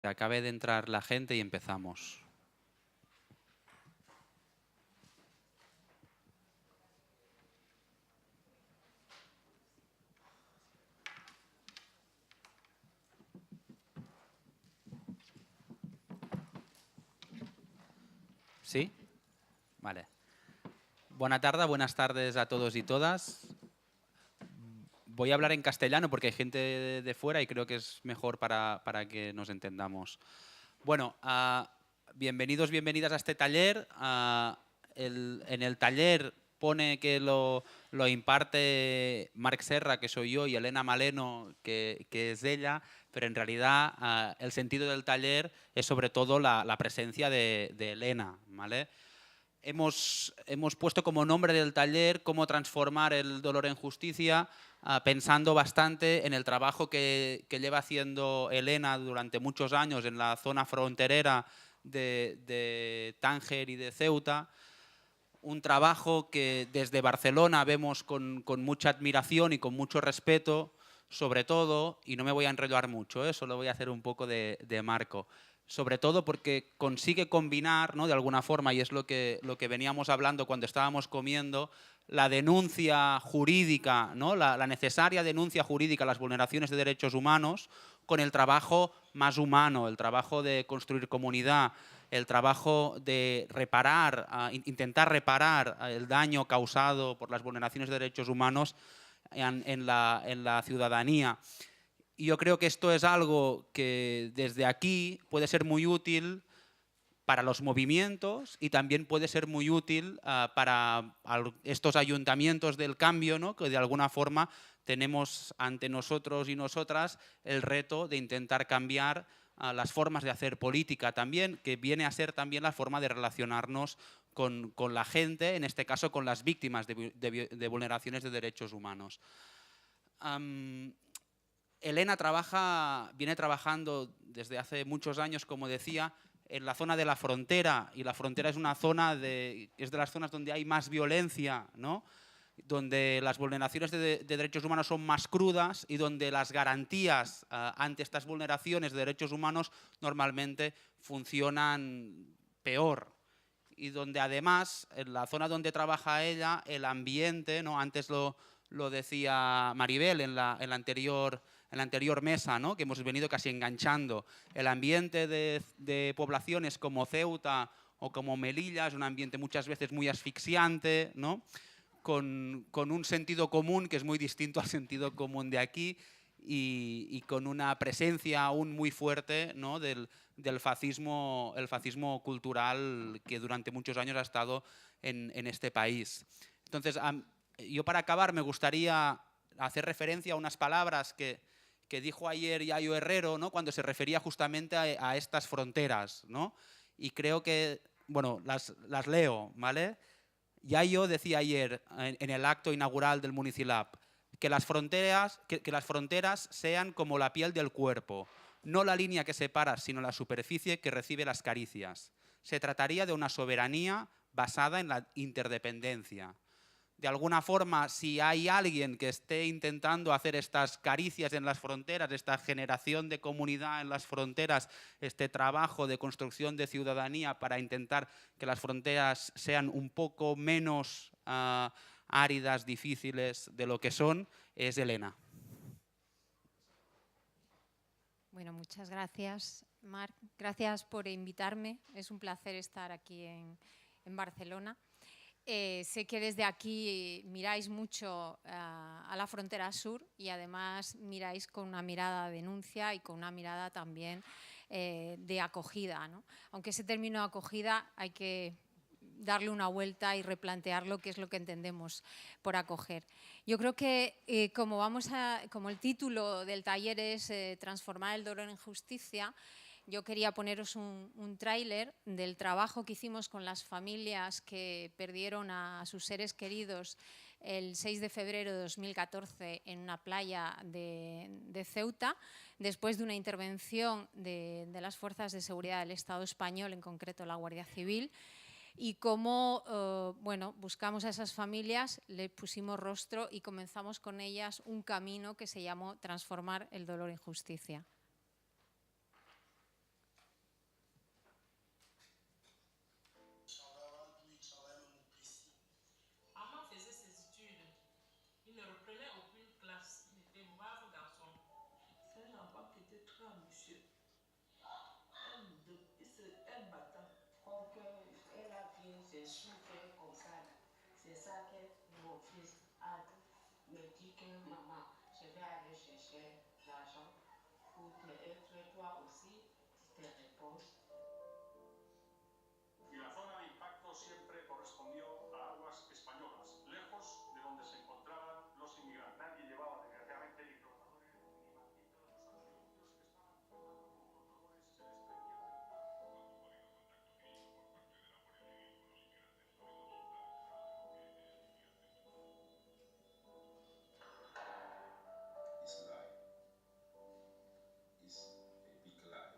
que acabe de entrar la gente y empezamos. ¿Sí? Vale. Buenas tardes a todos y todas. Voy a hablar en castellano porque hay gente de fuera y creo que es mejor para que nos entendamos. Bueno, bienvenidos, bienvenidas a este taller. En el taller pone que lo imparte Marc Serra, que soy yo, y Elena Maleno, que es ella, pero en realidad el sentido del taller es sobre todo la presencia de Elena, ¿vale? Hemos puesto como nombre del taller cómo transformar el dolor en justicia, pensando bastante en el trabajo que lleva haciendo Elena durante muchos años en la zona fronterera de Tánger y de Ceuta. Un trabajo que desde Barcelona vemos con mucha admiración y con mucho respeto, sobre todo, y no me voy a enrollar mucho, solo voy a hacer un poco de marco, sobre todo porque consigue combinar, ¿no?, de alguna forma, y es lo que veníamos hablando cuando estábamos comiendo, la denuncia jurídica, ¿no?, la necesaria denuncia jurídica a las vulneraciones de derechos humanos, con el trabajo más humano, el trabajo de construir comunidad, el trabajo de reparar, intentar reparar el daño causado por las vulneraciones de derechos humanos en la ciudadanía. Y yo creo que esto es algo que desde aquí puede ser muy útil para los movimientos y también puede ser muy útil para estos ayuntamientos del cambio, ¿no?, que de alguna forma tenemos ante nosotros y nosotras el reto de intentar cambiar las formas de hacer política también, que viene a ser también la forma de relacionarnos con la gente, en este caso con las víctimas de vulneraciones de derechos humanos. Elena viene trabajando desde hace muchos años, como decía, en la zona de la frontera, y la frontera es una zona es de las zonas donde hay más violencia, ¿no?, donde las vulneraciones de derechos humanos son más crudas y donde las garantías ante estas vulneraciones de derechos humanos normalmente funcionan peor. Y donde además, en la zona donde trabaja ella, el ambiente, ¿no?, antes lo decía Maribel en la anterior mesa, ¿no?, que hemos venido casi enganchando, el ambiente de poblaciones como Ceuta o como Melilla es un ambiente muchas veces muy asfixiante, ¿no?, con un sentido común que es muy distinto al sentido común de aquí y con una presencia aún muy fuerte, ¿no?, del fascismo, el fascismo cultural que durante muchos años ha estado en este país. Entonces, yo para acabar me gustaría hacer referencia a unas palabras que dijo ayer Yayo Herrero, ¿no?, cuando se refería justamente a estas fronteras, ¿no?, y creo que, bueno, las leo, ¿vale? Yayo decía ayer en el acto inaugural del Municilab que las fronteras sean como la piel del cuerpo, no la línea que separa, sino la superficie que recibe las caricias. Se trataría de una soberanía basada en la interdependencia. De alguna forma, si hay alguien que esté intentando hacer estas caricias en las fronteras, esta generación de comunidad en las fronteras, este trabajo de construcción de ciudadanía para intentar que las fronteras sean un poco menos áridas, difíciles de lo que son, es Elena. Bueno, muchas gracias, Marc. Gracias por invitarme. Es un placer estar aquí en Barcelona. Sé que desde aquí miráis mucho a la frontera sur y además miráis con una mirada de denuncia y con una mirada también de acogida, ¿no? Aunque ese término acogida hay que darle una vuelta y replantearlo, qué es lo que entendemos por acoger. Yo creo que como el título del taller es transformar el dolor en justicia, yo quería poneros un tráiler del trabajo que hicimos con las familias que perdieron a sus seres queridos el 6 de febrero de 2014 en una playa de Ceuta, después de una intervención de las fuerzas de seguridad del Estado español, en concreto la Guardia Civil, y cómo buscamos a esas familias, les pusimos rostro y comenzamos con ellas un camino que se llamó Transformar el dolor en justicia. J'ai souffert comme ça. C'est ça que mon fils me dit que maman, je vais aller chercher l'argent pour être toi aussi, tu te reposes. Y la zona de impacto siempre correspondió a aguas españolas, lejos de donde se encontraban los inmigrantes. Nadie llevaba desgraciadamente ni flotadores ni manguitas. Los anteludios que estaban flotando con flotadores se desprendían del mar. ¿Cuándo ha habido contacto directo por parte de la Guardia Civil con los inmigrantes? ¿Ha habido resultados de lo que el inmigrante cuenta? It's a lie. It's a big lie.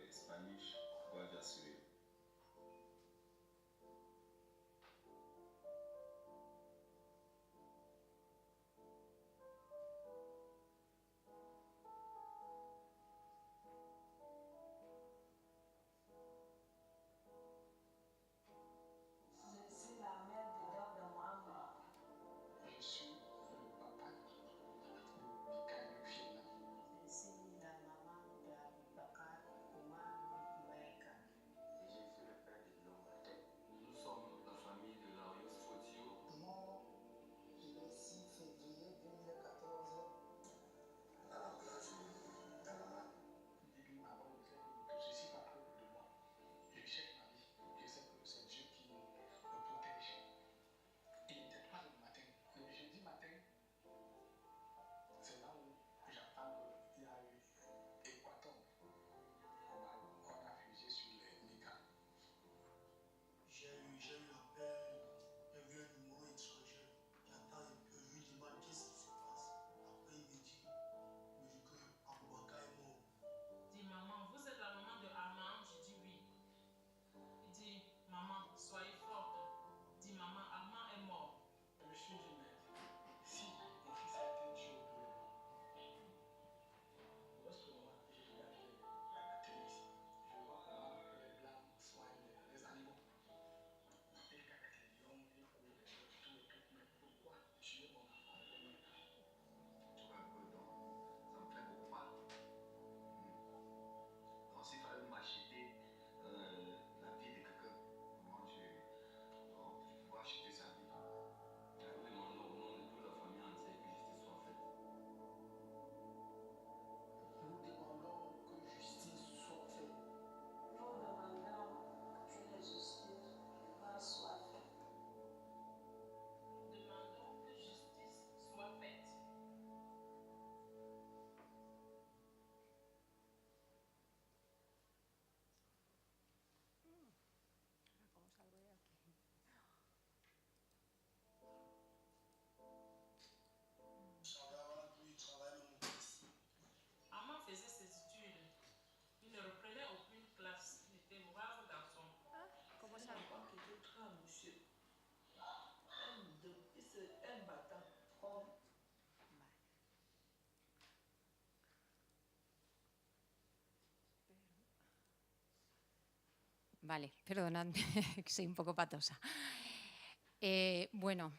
It's Spanish Guardia Civil. C'est la mère dedans de moi. Je suis le papa de Michael Fiena. C'est la maman de Abubakar, Omar Moueka. Et je suis le père de Guillaume Martin. Nous sommes la famille de Larios Fotio. Mort le 6 février 2014. À la plage d'Alama. Début avant de faire tout ceci par cause de moi. Je cherche ma vie. Je sais que c'est Dieu qui me protège. Il n'était pas le matin. Le jeudi matin, c'est là où j'entends qu'il y a eu Équateur. On a fusé sur les migrants. J'ai eu la peur, j'ai vu un numéro étranger. J'attends un peu, je lui demande qu'est-ce qui se passe. Après, il me dit que Abouaka est mort. Il dit maman, vous êtes la maman de Armand? Je dis oui. Il dit maman, soyez forte. Il dit maman, Armand est mort. Je me suis dit, mais si mon fils a été tué au boulot, lorsque moi je regarde la télé ici, je vois comment les blancs soignent les animaux. Ils gardent les lions, ils courent, tout et tout. Mais pourquoi tuer mon enfant? Tu vois un peu, donc ça me fait beaucoup mal. Donc s'il fallait m'acheter la vie de quelqu'un, moi je pouvais acheter sa vie. Oui, mon nom, au nom de toute la famille entière, que justice soit faite. Nous demandons que justice soit faite. Nous demandons que la justice soit faite. Nous demandons que justice soit faite. Je travaille avant la pluie, je travaille même au fils. Armand faisait ses études. Il ne reprenait aucune classe. Il était brave garçon. ¿Cómo C'est sabe? moi qui était très monsieur. Un battant. Homme. Vale, perdonadme, que soy un poco patosa. Bueno,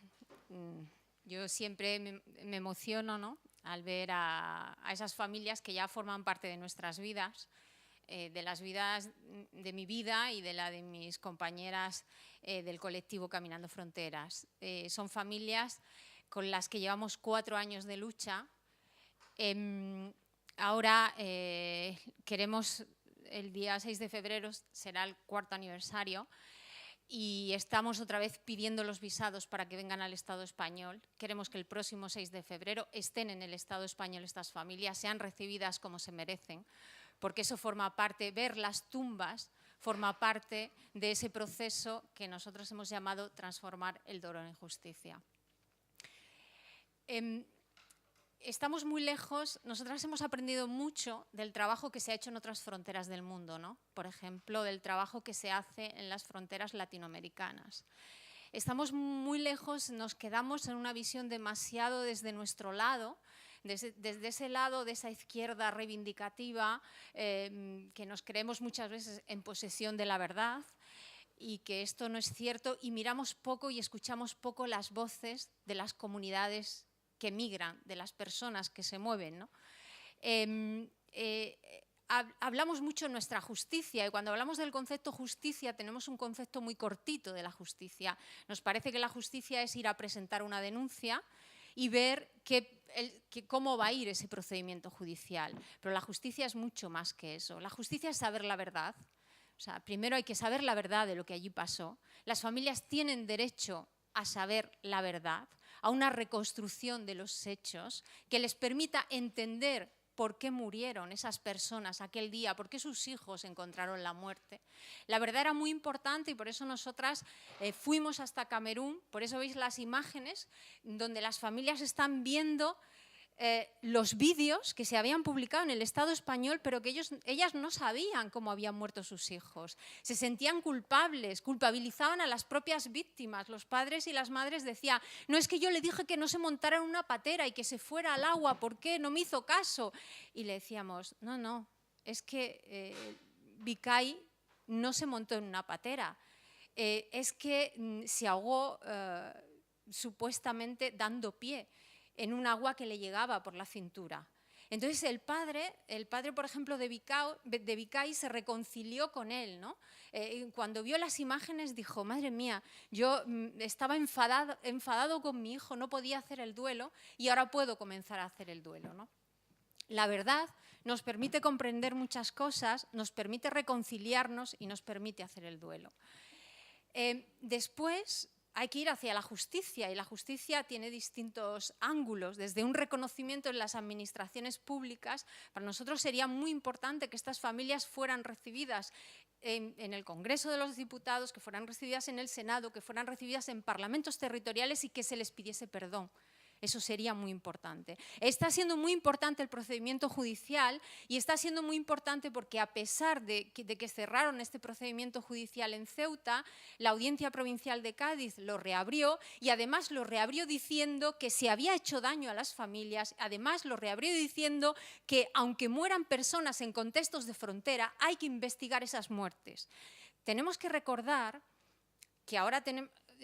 yo siempre me emociono, ¿no?, al ver a esas familias que ya forman parte de nuestras vidas, de las vidas de mi vida y de la de mis compañeras del colectivo Caminando Fronteras. Son familias con las que llevamos 4 años de lucha. Ahora queremos, el día 6 de febrero será el 4º aniversario y estamos otra vez pidiendo los visados para que vengan al Estado español. Queremos que el próximo 6 de febrero estén en el Estado español estas familias, sean recibidas como se merecen, porque eso forma parte, ver las tumbas, forma parte de ese proceso que nosotros hemos llamado transformar el dolor en justicia. Estamos muy lejos, nosotras hemos aprendido mucho del trabajo que se ha hecho en otras fronteras del mundo, ¿no? Por ejemplo, del trabajo que se hace en las fronteras latinoamericanas. Estamos muy lejos, nos quedamos en una visión demasiado desde nuestro lado, desde ese lado de esa izquierda reivindicativa, que nos creemos muchas veces en posesión de la verdad y que esto no es cierto, y miramos poco y escuchamos poco las voces de las comunidades que migran, de las personas que se mueven, ¿no? hablamos mucho de nuestra justicia y cuando hablamos del concepto justicia tenemos un concepto muy cortito de la justicia. Nos parece que la justicia es ir a presentar una denuncia y ver cómo va a ir ese procedimiento judicial. Pero la justicia es mucho más que eso. La justicia es saber la verdad. O sea, primero hay que saber la verdad de lo que allí pasó. Las familias tienen derecho a saber la verdad, a una reconstrucción de los hechos que les permita entender por qué murieron esas personas aquel día, por qué sus hijos encontraron la muerte. La verdad era muy importante y por eso nosotras fuimos hasta Camerún, por eso veis las imágenes donde las familias están viendo los vídeos que se habían publicado en el Estado español, pero que ellas no sabían cómo habían muerto sus hijos. Se sentían culpables, culpabilizaban a las propias víctimas. Los padres y las madres decían, no es que yo le dije que no se montara en una patera y que se fuera al agua, ¿por qué? No me hizo caso. Y le decíamos, no, es que Vicay no se montó en una patera, es que se ahogó supuestamente dando pie en un agua que le llegaba por la cintura. Entonces el padre por ejemplo, de Vicay se reconcilió con él, ¿no? Cuando vio las imágenes dijo, madre mía, yo estaba enfadado con mi hijo, no podía hacer el duelo y ahora puedo comenzar a hacer el duelo, ¿no? La verdad nos permite comprender muchas cosas, nos permite reconciliarnos y nos permite hacer el duelo. Después hay que ir hacia la justicia y la justicia tiene distintos ángulos. Desde un reconocimiento en las administraciones públicas, para nosotros sería muy importante que estas familias fueran recibidas en el Congreso de los Diputados, que fueran recibidas en el Senado, que fueran recibidas en parlamentos territoriales y que se les pidiese perdón. Eso sería muy importante. Está siendo muy importante el procedimiento judicial y está siendo muy importante porque a pesar de que cerraron este procedimiento judicial en Ceuta, la Audiencia Provincial de Cádiz lo reabrió y además lo reabrió diciendo que se había hecho daño a las familias, además lo reabrió diciendo que aunque mueran personas en contextos de frontera, hay que investigar esas muertes. Tenemos que recordar que ahora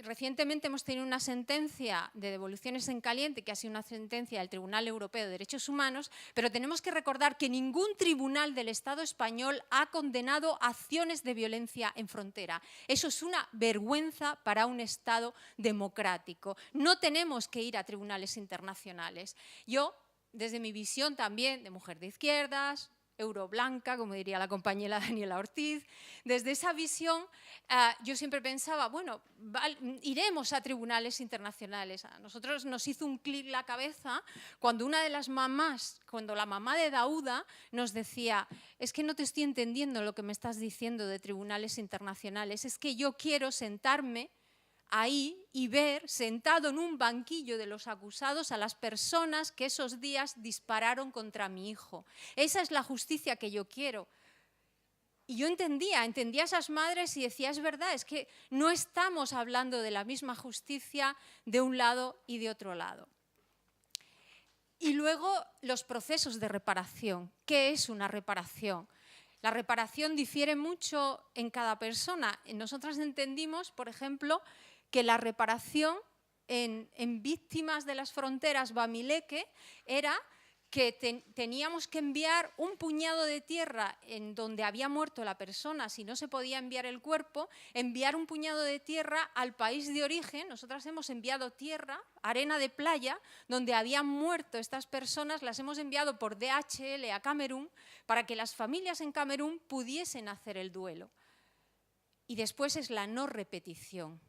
recientemente hemos tenido una sentencia de devoluciones en caliente, que ha sido una sentencia del Tribunal Europeo de Derechos Humanos, pero tenemos que recordar que ningún tribunal del Estado español ha condenado acciones de violencia en frontera. Eso es una vergüenza para un Estado democrático. No tenemos que ir a tribunales internacionales. Yo, desde mi visión también de mujer de izquierdas, euroblanca, como diría la compañera Daniela Ortiz, desde esa visión yo siempre pensaba, bueno, iremos a tribunales internacionales. A nosotros nos hizo un clic la cabeza cuando una de las mamás, cuando la mamá de Dauda nos decía, es que no te estoy entendiendo lo que me estás diciendo de tribunales internacionales, es que yo quiero sentarme ahí y ver sentado en un banquillo de los acusados a las personas que esos días dispararon contra mi hijo. Esa es la justicia que yo quiero. Y yo entendía a esas madres y decía, es verdad, es que no estamos hablando de la misma justicia de un lado y de otro lado. Y luego los procesos de reparación. ¿Qué es una reparación? La reparación difiere mucho en cada persona. Nosotras entendimos, por ejemplo, que la reparación en víctimas de las fronteras Bamileque era que teníamos que enviar un puñado de tierra en donde había muerto la persona, si no se podía enviar el cuerpo, enviar un puñado de tierra al país de origen. Nosotras hemos enviado tierra, arena de playa, donde habían muerto estas personas, las hemos enviado por DHL a Camerún para que las familias en Camerún pudiesen hacer el duelo. Y después es la no repetición.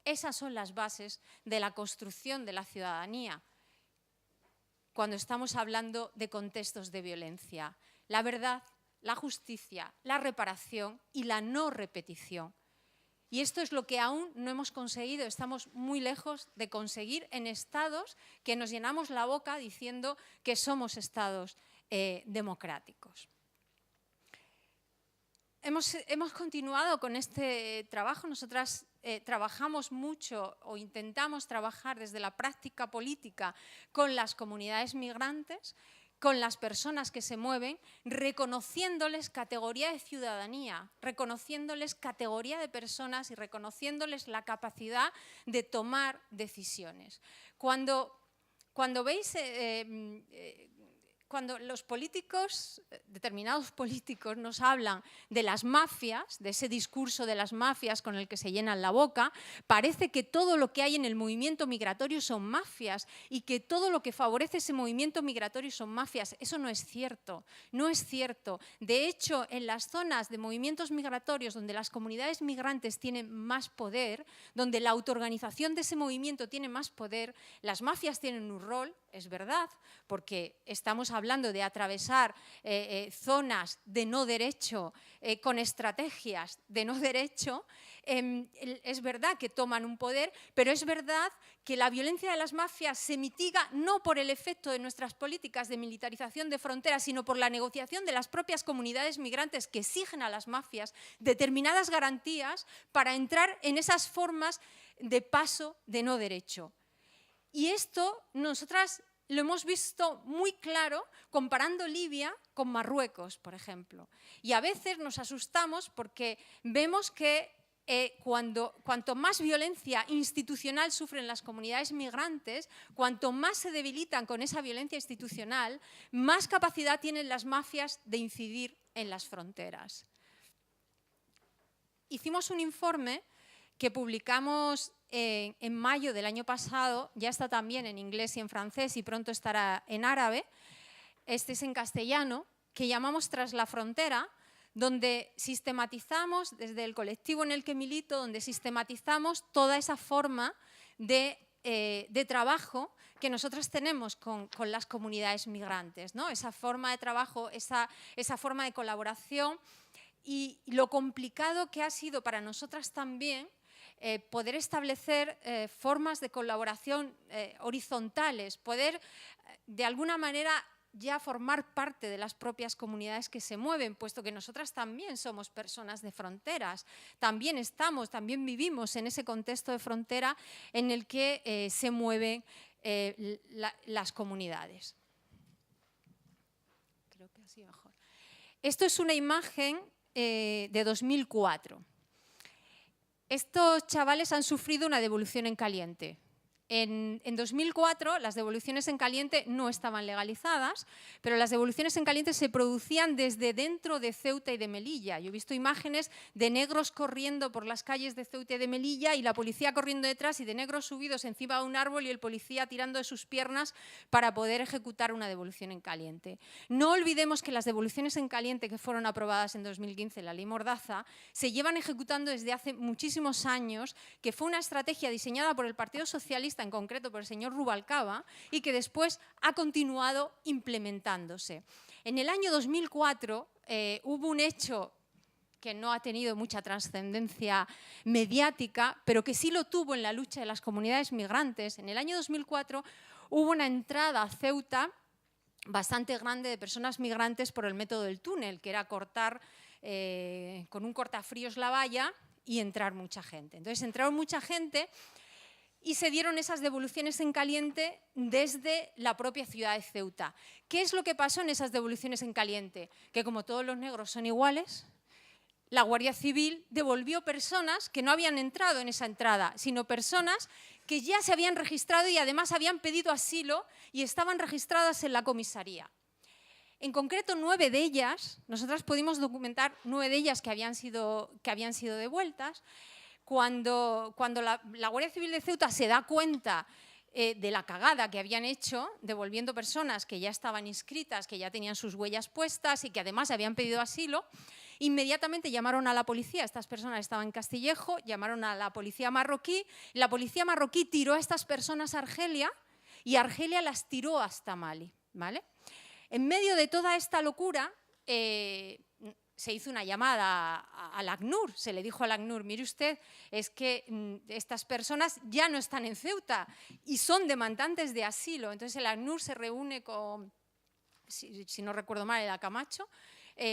Esas son las bases de la construcción de la ciudadanía cuando estamos hablando de contextos de violencia. La verdad, la justicia, la reparación y la no repetición. Y esto es lo que aún no hemos conseguido, estamos muy lejos de conseguir en estados que nos llenamos la boca diciendo que somos estados democráticos. Hemos continuado con este trabajo. Nosotras trabajamos mucho o intentamos trabajar desde la práctica política con las comunidades migrantes, con las personas que se mueven, reconociéndoles categoría de ciudadanía, reconociéndoles categoría de personas y reconociéndoles la capacidad de tomar decisiones. Cuando veis cuando los políticos, determinados políticos, nos hablan de las mafias, de ese discurso de las mafias con el que se llenan la boca, parece que todo lo que hay en el movimiento migratorio son mafias y que todo lo que favorece ese movimiento migratorio son mafias. Eso no es cierto, no es cierto. De hecho, en las zonas de movimientos migratorios donde las comunidades migrantes tienen más poder, donde la autoorganización de ese movimiento tiene más poder, las mafias tienen un rol, es verdad, porque estamos hablando de atravesar zonas de no derecho con estrategias de no derecho. Es verdad que toman un poder, pero es verdad que la violencia de las mafias se mitiga no por el efecto de nuestras políticas de militarización de fronteras, sino por la negociación de las propias comunidades migrantes que exigen a las mafias determinadas garantías para entrar en esas formas de paso de no derecho. Y esto nosotras lo hemos visto muy claro comparando Libia con Marruecos, por ejemplo. Y a veces nos asustamos porque vemos que cuanto más violencia institucional sufren las comunidades migrantes, cuanto más se debilitan con esa violencia institucional, más capacidad tienen las mafias de incidir en las fronteras. Hicimos un informe que publicamos en mayo del año pasado, ya está también en inglés y en francés y pronto estará en árabe, este es en castellano, que llamamos Tras la frontera, donde sistematizamos, desde el colectivo en el que milito, donde sistematizamos toda esa forma de trabajo que nosotros tenemos con las comunidades migrantes, ¿no? Esa forma de trabajo, esa forma de colaboración y lo complicado que ha sido para nosotras también poder establecer formas de colaboración horizontales, poder de alguna manera ya formar parte de las propias comunidades que se mueven, puesto que nosotras también somos personas de fronteras, también vivimos en ese contexto de frontera en el que se mueven las comunidades. Creo que así mejor. Esto es una imagen de 2004. Estos chavales han sufrido una devolución en caliente. En 2004 las devoluciones en caliente no estaban legalizadas, pero las devoluciones en caliente se producían desde dentro de Ceuta y de Melilla. Yo he visto imágenes de negros corriendo por las calles de Ceuta y de Melilla y la policía corriendo detrás y de negros subidos encima de un árbol y el policía tirando de sus piernas para poder ejecutar una devolución en caliente. No olvidemos que las devoluciones en caliente que fueron aprobadas en 2015 en la Ley Mordaza se llevan ejecutando desde hace muchísimos años, que fue una estrategia diseñada por el Partido Socialista, en concreto por el señor Rubalcaba, y que después ha continuado implementándose. En el año 2004 hubo un hecho que no ha tenido mucha trascendencia mediática, pero que sí lo tuvo en la lucha de las comunidades migrantes. En el año 2004 hubo una entrada a Ceuta bastante grande de personas migrantes por el método del túnel, que era cortar con un cortafríos la valla y entrar mucha gente. Entonces entraron mucha gente y se dieron esas devoluciones en caliente desde la propia ciudad de Ceuta. ¿Qué es lo que pasó en esas devoluciones en caliente? Que como todos los negros son iguales, la Guardia Civil devolvió personas que no habían entrado en esa entrada, sino personas que ya se habían registrado y además habían pedido asilo y estaban registradas en la comisaría. En concreto, 9 de ellas, nosotras pudimos documentar 9 de ellas que habían sido devueltas. Cuando la Guardia Civil de Ceuta se da cuenta de la cagada que habían hecho, devolviendo personas que ya estaban inscritas, que ya tenían sus huellas puestas y que además habían pedido asilo, inmediatamente llamaron a la policía. Estas personas estaban en Castillejo, llamaron a la policía marroquí. La policía marroquí tiró a estas personas a Argelia y Argelia las tiró hasta Mali, ¿vale? En medio de toda esta locura, se hizo una llamada al ACNUR, se le dijo al ACNUR, mire usted, es que estas personas ya no están en Ceuta y son demandantes de asilo. Entonces el ACNUR se reúne con, si no recuerdo mal, era Camacho,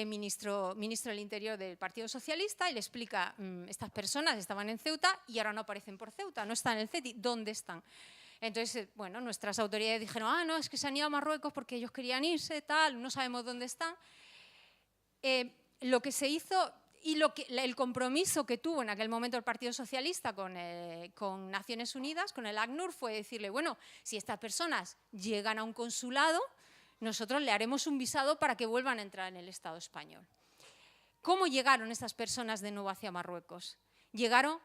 ministro del Interior del Partido Socialista, y le explica, estas personas estaban en Ceuta y ahora no aparecen por Ceuta, no están en el CETI, ¿dónde están? Entonces, bueno, nuestras autoridades dijeron, no, es que se han ido a Marruecos porque ellos querían irse, tal, no sabemos dónde están. Lo que se hizo y el compromiso que tuvo en aquel momento el Partido Socialista con Naciones Unidas, con el ACNUR, fue decirle, bueno, si estas personas llegan a un consulado, nosotros le haremos un visado para que vuelvan a entrar en el Estado español. ¿Cómo llegaron estas personas de nuevo hacia Marruecos? Llegaron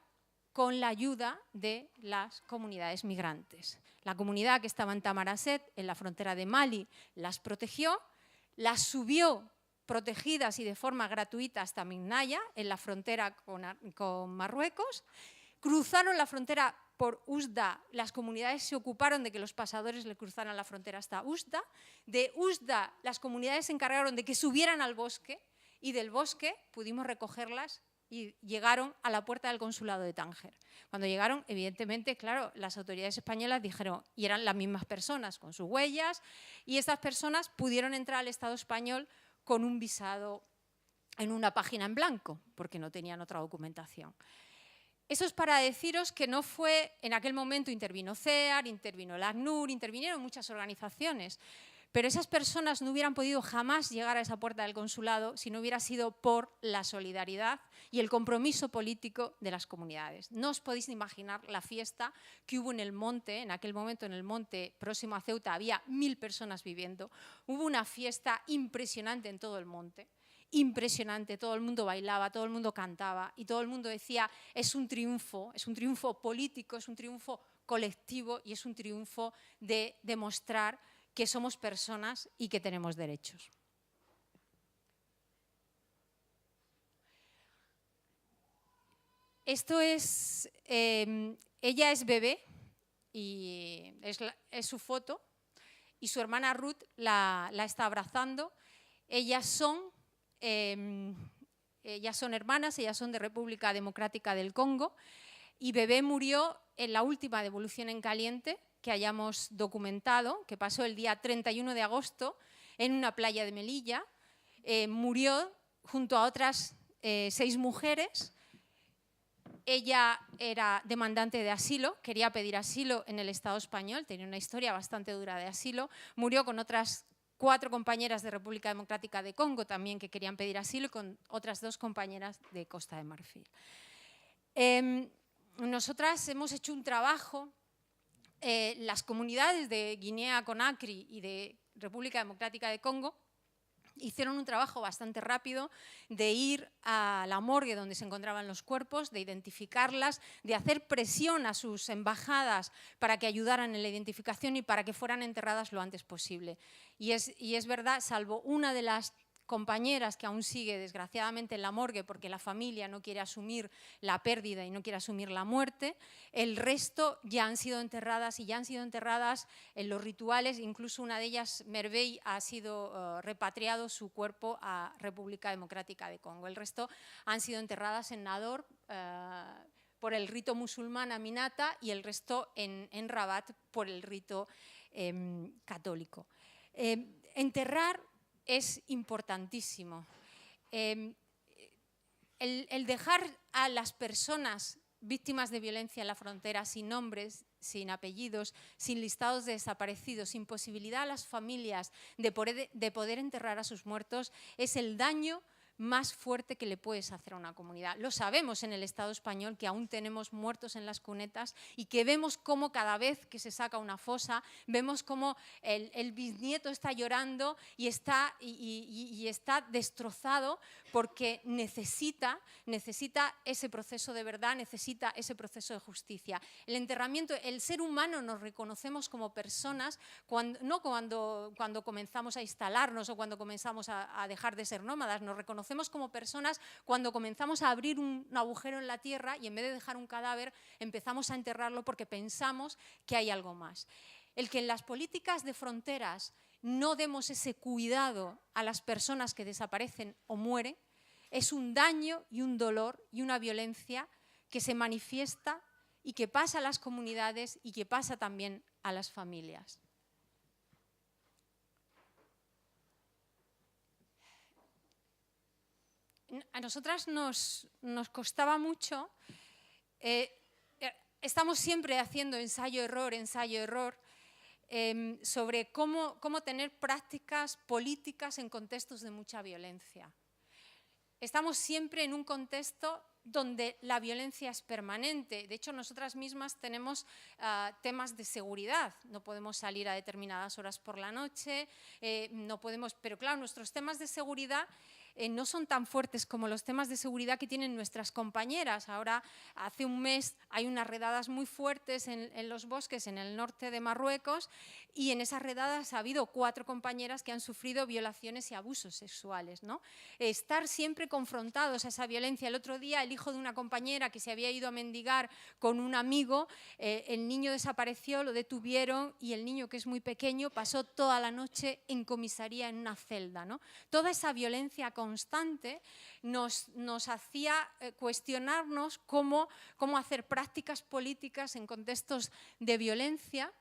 con la ayuda de las comunidades migrantes. La comunidad que estaba en Tamarasset, en la frontera de Mali, las protegió, las subió protegidas y de forma gratuita hasta Minaya, en la frontera con Marruecos. Cruzaron la frontera por Oujda, las comunidades se ocuparon de que los pasadores le cruzaran la frontera hasta Oujda. De Oujda, las comunidades se encargaron de que subieran al bosque y del bosque pudimos recogerlas y llegaron a la puerta del consulado de Tánger. Cuando llegaron, evidentemente, claro, las autoridades españolas dijeron, y eran las mismas personas con sus huellas, y estas personas pudieron entrar al Estado español con un visado en una página en blanco, porque no tenían otra documentación. Eso es para deciros que no fue, en aquel momento intervino CEAR, intervino el ACNUR, intervinieron muchas organizaciones, pero esas personas no hubieran podido jamás llegar a esa puerta del consulado si no hubiera sido por la solidaridad y el compromiso político de las comunidades. No os podéis imaginar la fiesta que hubo en el monte, en aquel momento en el monte próximo a Ceuta había 1000 personas viviendo, hubo una fiesta impresionante en todo el monte. Impresionante, todo el mundo bailaba, todo el mundo cantaba y todo el mundo decía es un triunfo político, es un triunfo colectivo y es un triunfo de demostrar que somos personas y que tenemos derechos. Esto es, ella es bebé y es su foto y su hermana Ruth la está abrazando. Ellas son hermanas, ellas son de República Democrática del Congo y bebé murió en la última devolución en caliente que hayamos documentado, que pasó el día 31 de agosto en una playa de Melilla. Murió junto a otras 6 mujeres. Ella era demandante de asilo, quería pedir asilo en el Estado español, tenía una historia bastante dura de asilo. Murió con otras 4 compañeras de República Democrática de Congo también que querían pedir asilo y con otras 2 compañeras de Costa de Marfil. Nosotras hemos hecho un trabajo, las comunidades de Guinea-Conakry y de República Democrática de Congo hicieron un trabajo bastante rápido de ir a la morgue donde se encontraban los cuerpos, de identificarlas, de hacer presión a sus embajadas para que ayudaran en la identificación y para que fueran enterradas lo antes posible. Y es verdad, salvo una de las compañeras que aún sigue desgraciadamente en la morgue porque la familia no quiere asumir la pérdida y no quiere asumir la muerte, el resto ya han sido enterradas y ya han sido enterradas en los rituales, incluso una de ellas, Merveille, ha sido repatriado su cuerpo a República Democrática de Congo. El resto han sido enterradas en Nador por el rito musulmán Aminata y el resto en Rabat por el rito católico. Enterrar es importantísimo. El dejar a las personas víctimas de violencia en la frontera sin nombres, sin apellidos, sin listados de desaparecidos, sin posibilidad a las familias de poder enterrar a sus muertos, es el daño más fuerte que le puedes hacer a una comunidad. Lo sabemos en el Estado español, que aún tenemos muertos en las cunetas y que vemos cómo cada vez que se saca una fosa, vemos cómo el bisnieto está llorando y está destrozado porque necesita ese proceso de verdad, necesita ese proceso de justicia. El enterramiento, el ser humano nos reconocemos como personas, no cuando comenzamos a instalarnos o cuando comenzamos a dejar de ser nómadas, nos reconocemos como personas cuando comenzamos a abrir un agujero en la tierra y en vez de dejar un cadáver empezamos a enterrarlo porque pensamos que hay algo más. El que en las políticas de fronteras no demos ese cuidado a las personas que desaparecen o mueren es un daño y un dolor y una violencia que se manifiesta y que pasa a las comunidades y que pasa también a las familias. A nosotras nos costaba mucho, estamos siempre haciendo ensayo-error, sobre cómo tener prácticas políticas en contextos de mucha violencia. Estamos siempre en un contexto donde la violencia es permanente. De hecho, nosotras mismas tenemos temas de seguridad. No podemos salir a determinadas horas por la noche, no podemos, pero claro, nuestros temas de seguridad no son tan fuertes como los temas de seguridad que tienen nuestras compañeras. Ahora, hace un mes, hay unas redadas muy fuertes en los bosques en el norte de Marruecos, y en esas redadas ha habido 4 compañeras que han sufrido violaciones y abusos sexuales, ¿no? Estar siempre confrontados a esa violencia. El otro día, el hijo de una compañera que se había ido a mendigar con un amigo, el niño desapareció, lo detuvieron, y el niño, que es muy pequeño, pasó toda la noche en comisaría en una celda, ¿no? Toda esa violencia constante nos hacía cuestionarnos cómo hacer prácticas políticas en contextos de violencia,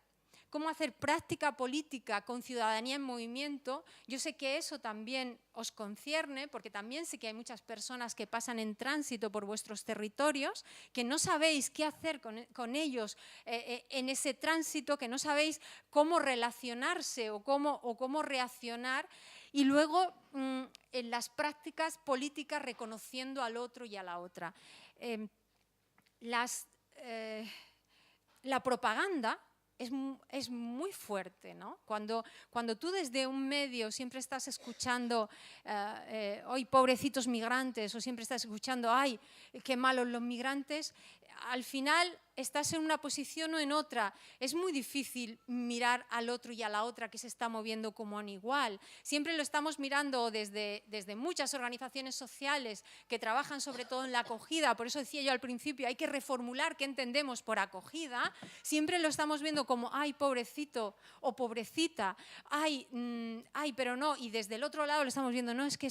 cómo hacer práctica política con ciudadanía en movimiento. Yo sé que eso también os concierne, porque también sé que hay muchas personas que pasan en tránsito por vuestros territorios, que no sabéis qué hacer con ellos en ese tránsito, que no sabéis cómo relacionarse o cómo reaccionar, y luego en las prácticas políticas reconociendo al otro y a la otra. La propaganda es muy fuerte, ¿no? Cuando tú desde un medio siempre estás escuchando hoy pobrecitos migrantes, o siempre estás escuchando ay, qué malos los migrantes, al final estás en una posición o en otra. Es muy difícil mirar al otro y a la otra que se está moviendo como un igual. Siempre lo estamos mirando desde muchas organizaciones sociales que trabajan sobre todo en la acogida. Por eso decía yo al principio, hay que reformular qué entendemos por acogida. Siempre lo estamos viendo como, ay, pobrecito o pobrecita, ay, pero no. Y desde el otro lado lo estamos viendo, no, es que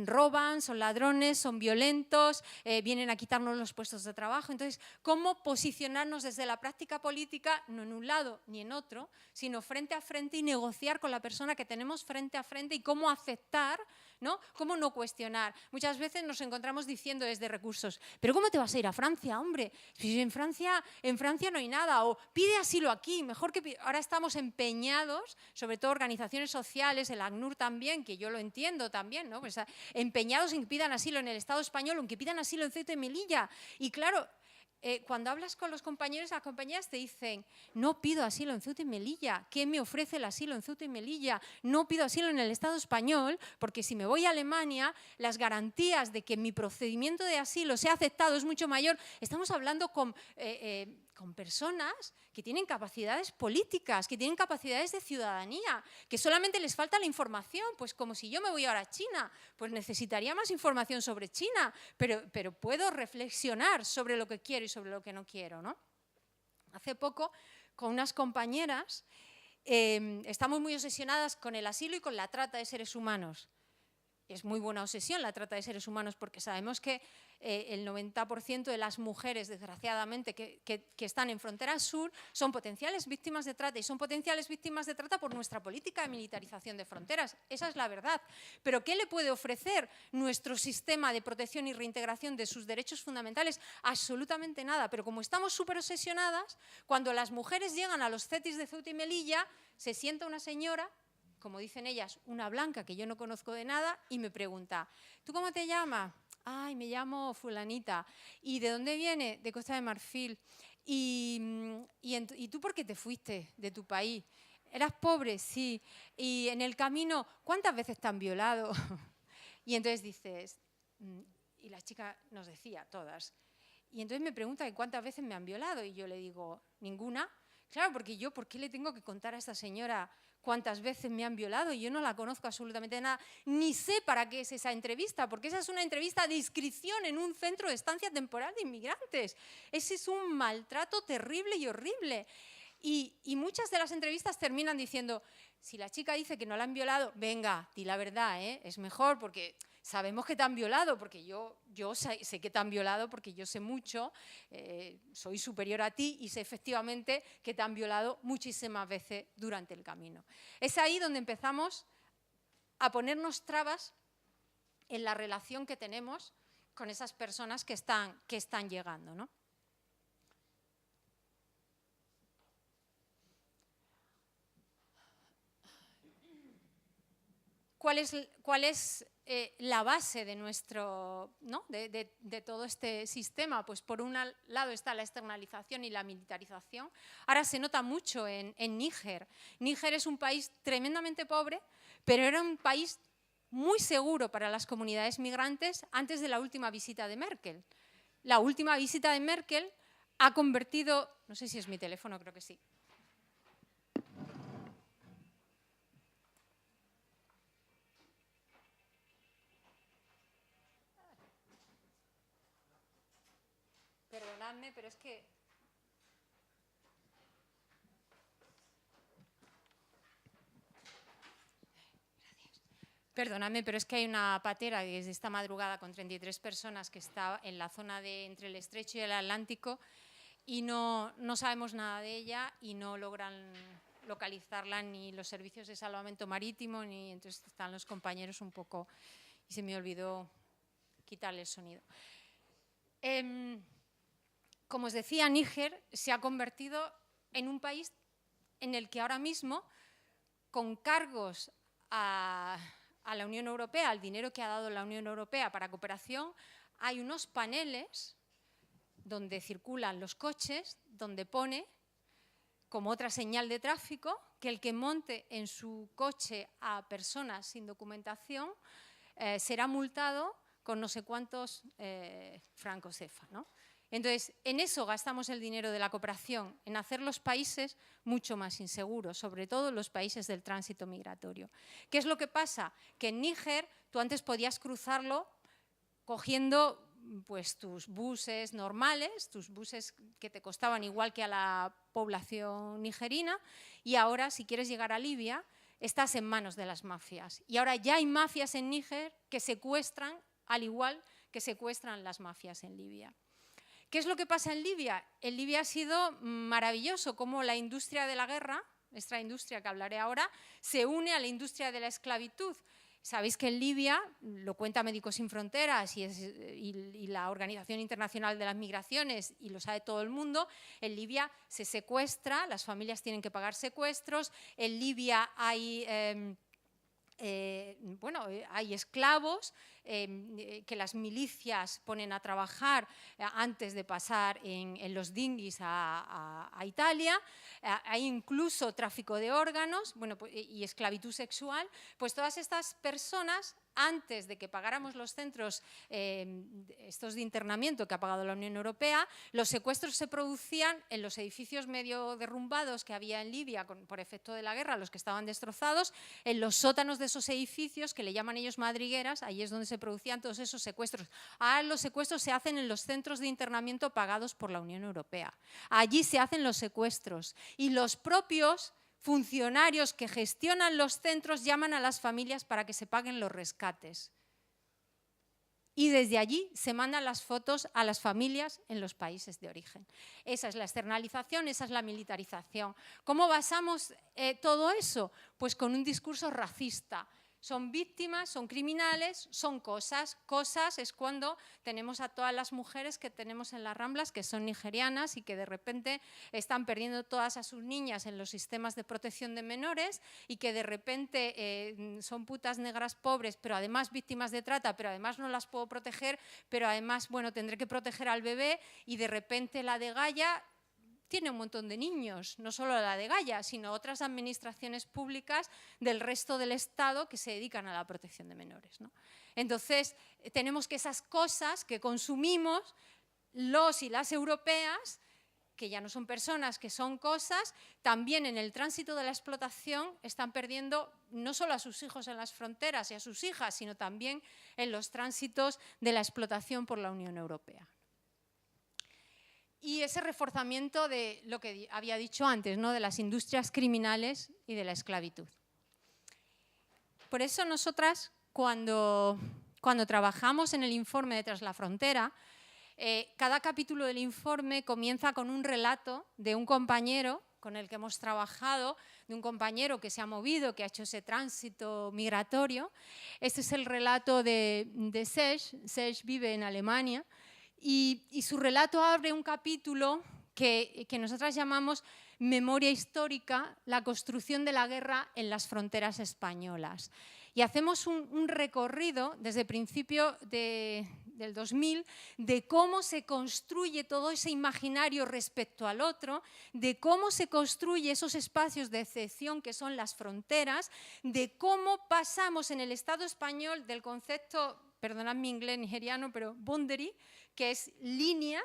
roban, son ladrones, son violentos, vienen a quitarnos los puestos de trabajo. Entonces, cómo posicionarnos desde la práctica política, no en un lado ni en otro, sino frente a frente, y negociar con la persona que tenemos frente a frente, y cómo aceptar, ¿no? Cómo no cuestionar. Muchas veces nos encontramos diciendo desde recursos, pero ¿cómo te vas a ir a Francia, hombre? Si en Francia no hay nada, o pide asilo aquí, mejor que... Ahora estamos empeñados, sobre todo organizaciones sociales, el ACNUR también, que yo lo entiendo también, ¿no? Pues empeñados en que pidan asilo en el Estado español, o en que pidan asilo en Ceuta y Melilla. Y claro, cuando hablas con los compañeros, las compañeras te dicen, no pido asilo en Ceuta y Melilla. ¿Qué me ofrece el asilo en Ceuta y Melilla? No pido asilo en el Estado español, porque si me voy a Alemania, las garantías de que mi procedimiento de asilo sea aceptado es mucho mayor. Estamos hablando con personas que tienen capacidades políticas, que tienen capacidades de ciudadanía, que solamente les falta la información. Pues como si yo me voy ahora a China, pues necesitaría más información sobre China, pero puedo reflexionar sobre lo que quiero y sobre lo que no quiero, ¿no? Hace poco, con unas compañeras, estamos muy obsesionadas con el asilo y con la trata de seres humanos. Es muy buena obsesión la trata de seres humanos, porque sabemos que el 90% de las mujeres, desgraciadamente, que están en frontera sur, son potenciales víctimas de trata, y son potenciales víctimas de trata por nuestra política de militarización de fronteras. Esa es la verdad. Pero ¿qué le puede ofrecer nuestro sistema de protección y reintegración de sus derechos fundamentales? Absolutamente nada. Pero como estamos súper obsesionadas, cuando las mujeres llegan a los CETIs de Ceuta y Melilla, se sienta una señora, como dicen ellas, una blanca que yo no conozco de nada, y me pregunta, ¿tú cómo te llamas? Ay, me llamo fulanita. ¿Y de dónde viene? De Costa de Marfil. ¿Y tú por qué te fuiste de tu país? ¿Eras pobre? Sí. Y en el camino, ¿cuántas veces te han violado? Y entonces dices, y la chica nos decía, todas. Y entonces me pregunta cuántas veces me han violado, y yo le digo, ninguna. Claro, porque yo, ¿por qué le tengo que contar a esta señora cuántas veces me han violado? Yo no la conozco absolutamente nada, ni sé para qué es esa entrevista, porque esa es una entrevista de inscripción en un centro de estancia temporal de inmigrantes. Ese es un maltrato terrible y horrible. Y muchas de las entrevistas terminan diciendo, si la chica dice que no la han violado, venga, di la verdad, es mejor, porque sabemos que te han violado, porque yo sé que te han violado, porque yo sé mucho, soy superior a ti, y sé efectivamente que te han violado muchísimas veces durante el camino. Es ahí donde empezamos a ponernos trabas en la relación que tenemos con esas personas que están llegando, ¿no? cuál es la base de nuestro, ¿no? de todo este sistema. Pues por un lado está la externalización y la militarización. Ahora se nota mucho en Níger. Níger es un país tremendamente pobre, pero era un país muy seguro para las comunidades migrantes antes de la última visita de Merkel. La última visita de Merkel ha convertido, no sé si es mi teléfono, creo que sí. Perdonadme, pero es que... Perdonadme, pero es que hay una patera desde esta madrugada con 33 personas que está en la zona entre el Estrecho y el Atlántico y no sabemos nada de ella y no logran localizarla ni los servicios de salvamento marítimo, ni entonces están los compañeros un poco... Y se me olvidó quitarle el sonido. Como os decía, Níger se ha convertido en un país en el que ahora mismo, con cargos a la Unión Europea, al dinero que ha dado la Unión Europea para cooperación, hay unos paneles donde circulan los coches, donde pone, como otra señal de tráfico, que el que monte en su coche a personas sin documentación será multado con no sé cuántos francos CFA, ¿no? Entonces, en eso gastamos el dinero de la cooperación, en hacer los países mucho más inseguros, sobre todo los países del tránsito migratorio. ¿Qué es lo que pasa? Que en Níger tú antes podías cruzarlo cogiendo pues, tus buses normales, tus buses que te costaban igual que a la población nigerina, y ahora si quieres llegar a Libia estás en manos de las mafias. Y ahora ya hay mafias en Níger que secuestran, al igual que secuestran las mafias en Libia. ¿Qué es lo que pasa en Libia? En Libia ha sido maravilloso cómo la industria de la guerra, esta industria que hablaré ahora, se une a la industria de la esclavitud. Sabéis que en Libia, lo cuenta Médicos Sin Fronteras y la Organización Internacional de las Migraciones, y lo sabe todo el mundo, en Libia se secuestra, las familias tienen que pagar secuestros, en Libia hay... hay esclavos que las milicias ponen a trabajar antes de pasar en los dinguis a Italia, hay incluso tráfico de órganos y esclavitud sexual. Pues todas estas personas, antes de que pagáramos los centros estos de internamiento que ha pagado la Unión Europea, los secuestros se producían en los edificios medio derrumbados que había en Libia por efecto de la guerra, los que estaban destrozados, en los sótanos de esos edificios, que le llaman ellos madrigueras, ahí es donde se producían todos esos secuestros. Ahora los secuestros se hacen en los centros de internamiento pagados por la Unión Europea. Allí se hacen los secuestros y los propios funcionarios que gestionan los centros llaman a las familias para que se paguen los rescates. Y desde allí se mandan las fotos a las familias en los países de origen. Esa es la externalización, esa es la militarización. ¿Cómo basamos todo eso? Pues con un discurso racista. Son víctimas, son criminales, son cosas. Cosas es cuando tenemos a todas las mujeres que tenemos en las Ramblas, que son nigerianas y que de repente están perdiendo todas a sus niñas en los sistemas de protección de menores y que de repente son putas negras pobres, pero además víctimas de trata, pero además no las puedo proteger, pero además, tendré que proteger al bebé, y de repente la de Gaia tiene un montón de niños, no solo la de Gaia, sino otras administraciones públicas del resto del Estado que se dedican a la protección de menores, ¿no? Entonces, tenemos que esas cosas que consumimos, los y las europeas, que ya no son personas, que son cosas, también en el tránsito de la explotación están perdiendo no solo a sus hijos en las fronteras y a sus hijas, sino también en los tránsitos de la explotación por la Unión Europea. Y ese reforzamiento de lo que había dicho antes, ¿no? De las industrias criminales y de la esclavitud. Por eso nosotras, cuando trabajamos en el informe de Tras la Frontera, cada capítulo del informe comienza con un relato de un compañero con el que hemos trabajado, de un compañero que se ha movido, que ha hecho ese tránsito migratorio. Este es el relato de Serge. Serge vive en Alemania. Y su relato abre un capítulo que nosotras llamamos Memoria histórica, la construcción de la guerra en las fronteras españolas. y hacemos un recorrido desde el principio del 2000 de cómo se construye todo ese imaginario respecto al otro, de cómo se construye esos espacios de excepción que son las fronteras, de cómo pasamos en el Estado español del concepto, perdonad mi inglés nigeriano, pero boundary, que es línea,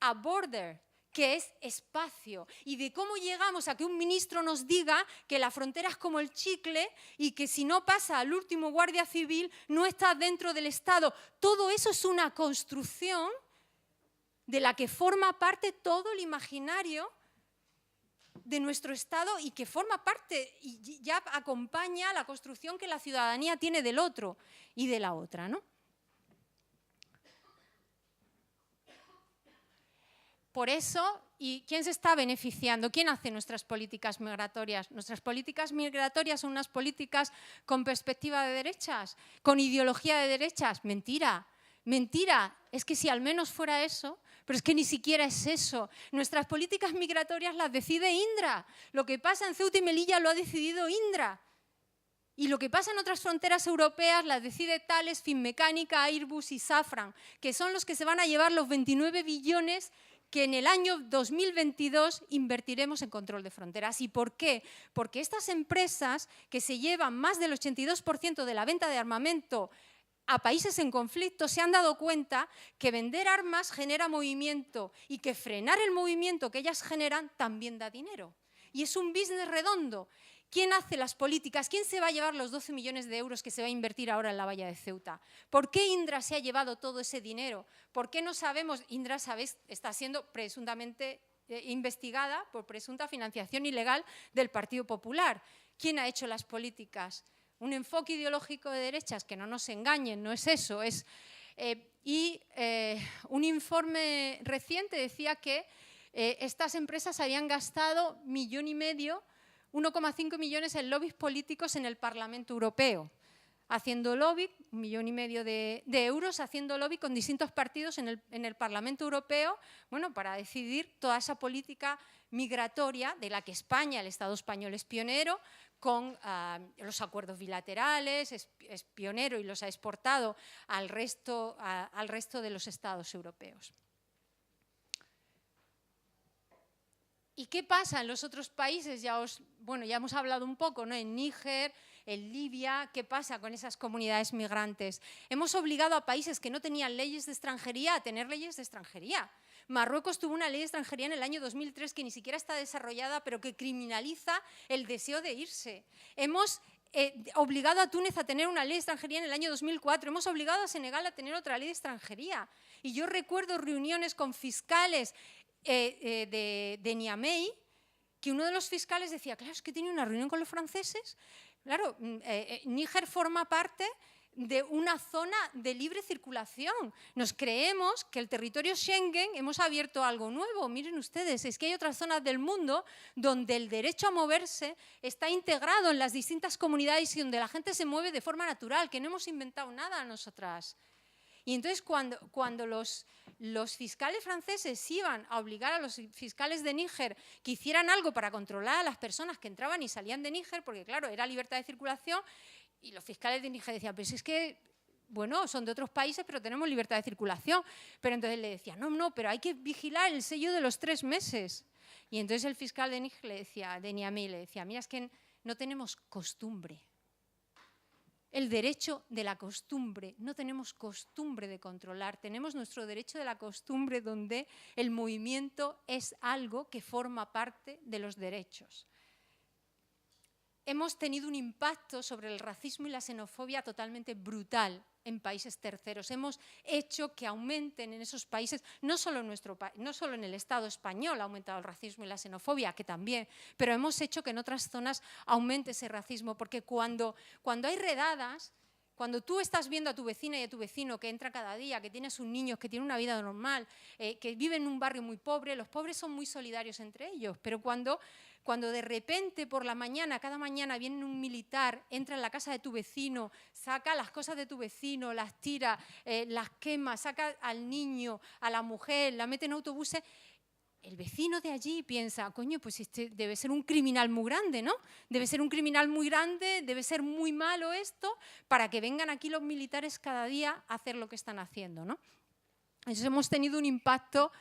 a border, que es espacio, y de cómo llegamos a que un ministro nos diga que la frontera es como el chicle y que si no pasa al último guardia civil no está dentro del Estado. Todo eso es una construcción de la que forma parte todo el imaginario de nuestro Estado y que forma parte y ya acompaña la construcción que la ciudadanía tiene del otro y de la otra, ¿no? Por eso, ¿y quién se está beneficiando? ¿Quién hace nuestras políticas migratorias? Nuestras políticas migratorias son unas políticas con perspectiva de derechas, con ideología de derechas. Mentira, mentira. Es que si al menos fuera eso, pero es que ni siquiera es eso. Nuestras políticas migratorias las decide Indra. Lo que pasa en Ceuta y Melilla lo ha decidido Indra. Y lo que pasa en otras fronteras europeas las decide Thales, Finmecánica, Airbus y Safran, que son los que se van a llevar los 29 billones que en el año 2022 invertiremos en control de fronteras. ¿Y por qué? Porque estas empresas que se llevan más del 82% de la venta de armamento a países en conflicto se han dado cuenta que vender armas genera movimiento y que frenar el movimiento que ellas generan también da dinero. Y es un business redondo. ¿Quién hace las políticas? ¿Quién se va a llevar los 12 millones de euros que se va a invertir ahora en la valla de Ceuta? ¿Por qué Indra se ha llevado todo ese dinero? ¿Por qué no sabemos? Indra, ¿sabéis?, está siendo presuntamente investigada por presunta financiación ilegal del Partido Popular. ¿Quién ha hecho las políticas? Un enfoque ideológico de derechas, que no nos engañen, no es eso. Un informe reciente decía que estas empresas habían gastado 1,5 millones en lobbies políticos en el Parlamento Europeo, haciendo lobby, 1,5 millones de euros, haciendo lobby con distintos partidos en el Parlamento Europeo, bueno, para decidir toda esa política migratoria de la que España, el Estado español, es pionero, con los acuerdos bilaterales, es pionero y los ha exportado al resto de los Estados europeos. ¿Y qué pasa en los otros países? Ya hemos hablado un poco, ¿no? En Níger, en Libia, ¿qué pasa con esas comunidades migrantes? Hemos obligado a países que no tenían leyes de extranjería a tener leyes de extranjería. Marruecos tuvo una ley de extranjería en el año 2003 que ni siquiera está desarrollada, pero que criminaliza el deseo de irse. Hemos obligado a Túnez a tener una ley de extranjería en el año 2004. Hemos obligado a Senegal a tener otra ley de extranjería. Y yo recuerdo reuniones con fiscales de Niamey, que uno de los fiscales decía, claro, es que tenía una reunión con los franceses. Claro, Níger forma parte de una zona de libre circulación. Nos creemos que el territorio Schengen hemos abierto algo nuevo. Miren ustedes, es que hay otras zonas del mundo donde el derecho a moverse está integrado en las distintas comunidades y donde la gente se mueve de forma natural, que no hemos inventado nada nosotras. Y entonces cuando los fiscales franceses iban a obligar a los fiscales de Níger que hicieran algo para controlar a las personas que entraban y salían de Níger, porque claro, era libertad de circulación, y los fiscales de Níger decían, pues es que, bueno, son de otros países, pero tenemos libertad de circulación. Pero entonces le decían, no, pero hay que vigilar el sello de los 3 meses. Y entonces el fiscal de Níger de Niamey le decía, mira, es que no tenemos costumbre. El derecho de la costumbre, no tenemos costumbre de controlar, tenemos nuestro derecho de la costumbre donde el movimiento es algo que forma parte de los derechos. Hemos tenido un impacto sobre el racismo y la xenofobia totalmente brutal en países terceros. Hemos hecho que aumenten en esos países, no solo en el Estado español ha aumentado el racismo y la xenofobia, que también, pero hemos hecho que en otras zonas aumente ese racismo, porque cuando hay redadas, cuando tú estás viendo a tu vecina y a tu vecino que entra cada día, que tiene a sus niños, que tiene una vida normal, que vive en un barrio muy pobre, los pobres son muy solidarios entre ellos, pero cuando de repente por la mañana, cada mañana viene un militar, entra en la casa de tu vecino, saca las cosas de tu vecino, las tira, las quema, saca al niño, a la mujer, la mete en autobuses, el vecino de allí piensa, coño, pues este debe ser un criminal muy grande, ¿no? Debe ser un criminal muy grande, debe ser muy malo esto, para que vengan aquí los militares cada día a hacer lo que están haciendo, ¿no? Entonces hemos tenido un impacto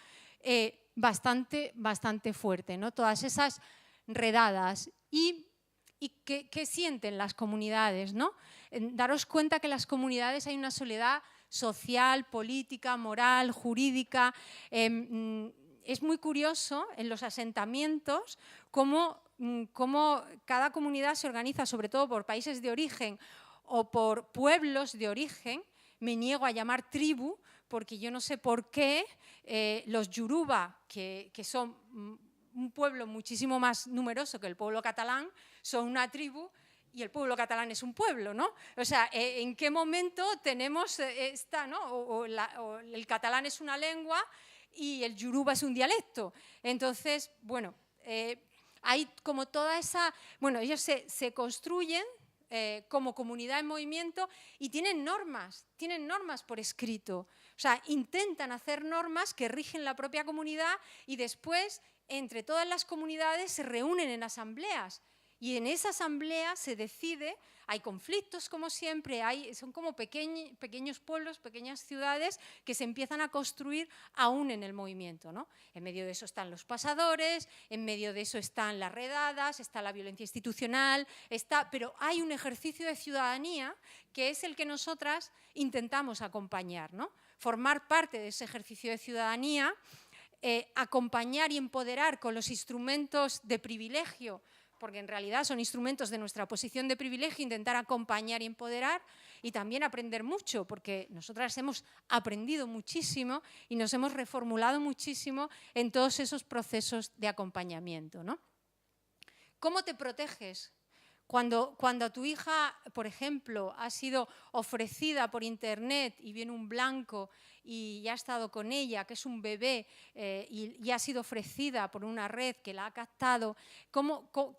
bastante fuerte, ¿no? Todas esas redadas. ¿Y qué sienten las comunidades, ¿no? Daros cuenta que en las comunidades hay una soledad social, política, moral, jurídica. Es muy curioso en los asentamientos cómo cada comunidad se organiza, sobre todo por países de origen o por pueblos de origen. Me niego a llamar tribu, porque yo no sé por qué los yoruba, que son un pueblo muchísimo más numeroso que el pueblo catalán, son una tribu y el pueblo catalán es un pueblo, ¿no? O sea, ¿en qué momento tenemos esta, ¿no? O el catalán es una lengua y el yoruba es un dialecto? Entonces, bueno, hay como toda esa... Bueno, ellos se construyen como comunidad en movimiento y tienen normas por escrito. O sea, intentan hacer normas que rigen la propia comunidad y después, entre todas las comunidades, se reúnen en asambleas. Y en esa asamblea se decide, hay conflictos como siempre, son como pequeños pueblos, pequeñas ciudades que se empiezan a construir aún en el movimiento, ¿no? En medio de eso están los pasadores, en medio de eso están las redadas, está la violencia institucional, pero hay un ejercicio de ciudadanía que es el que nosotras intentamos acompañar, ¿no? Formar parte de ese ejercicio de ciudadanía, acompañar y empoderar con los instrumentos de privilegio, porque en realidad son instrumentos de nuestra posición de privilegio, intentar acompañar y empoderar y también aprender mucho, porque nosotras hemos aprendido muchísimo y nos hemos reformulado muchísimo en todos esos procesos de acompañamiento, ¿no? ¿Cómo te proteges? Cuando tu hija, por ejemplo, ha sido ofrecida por internet y viene un blanco y ya ha estado con ella, que es un bebé, y ha sido ofrecida por una red que la ha captado,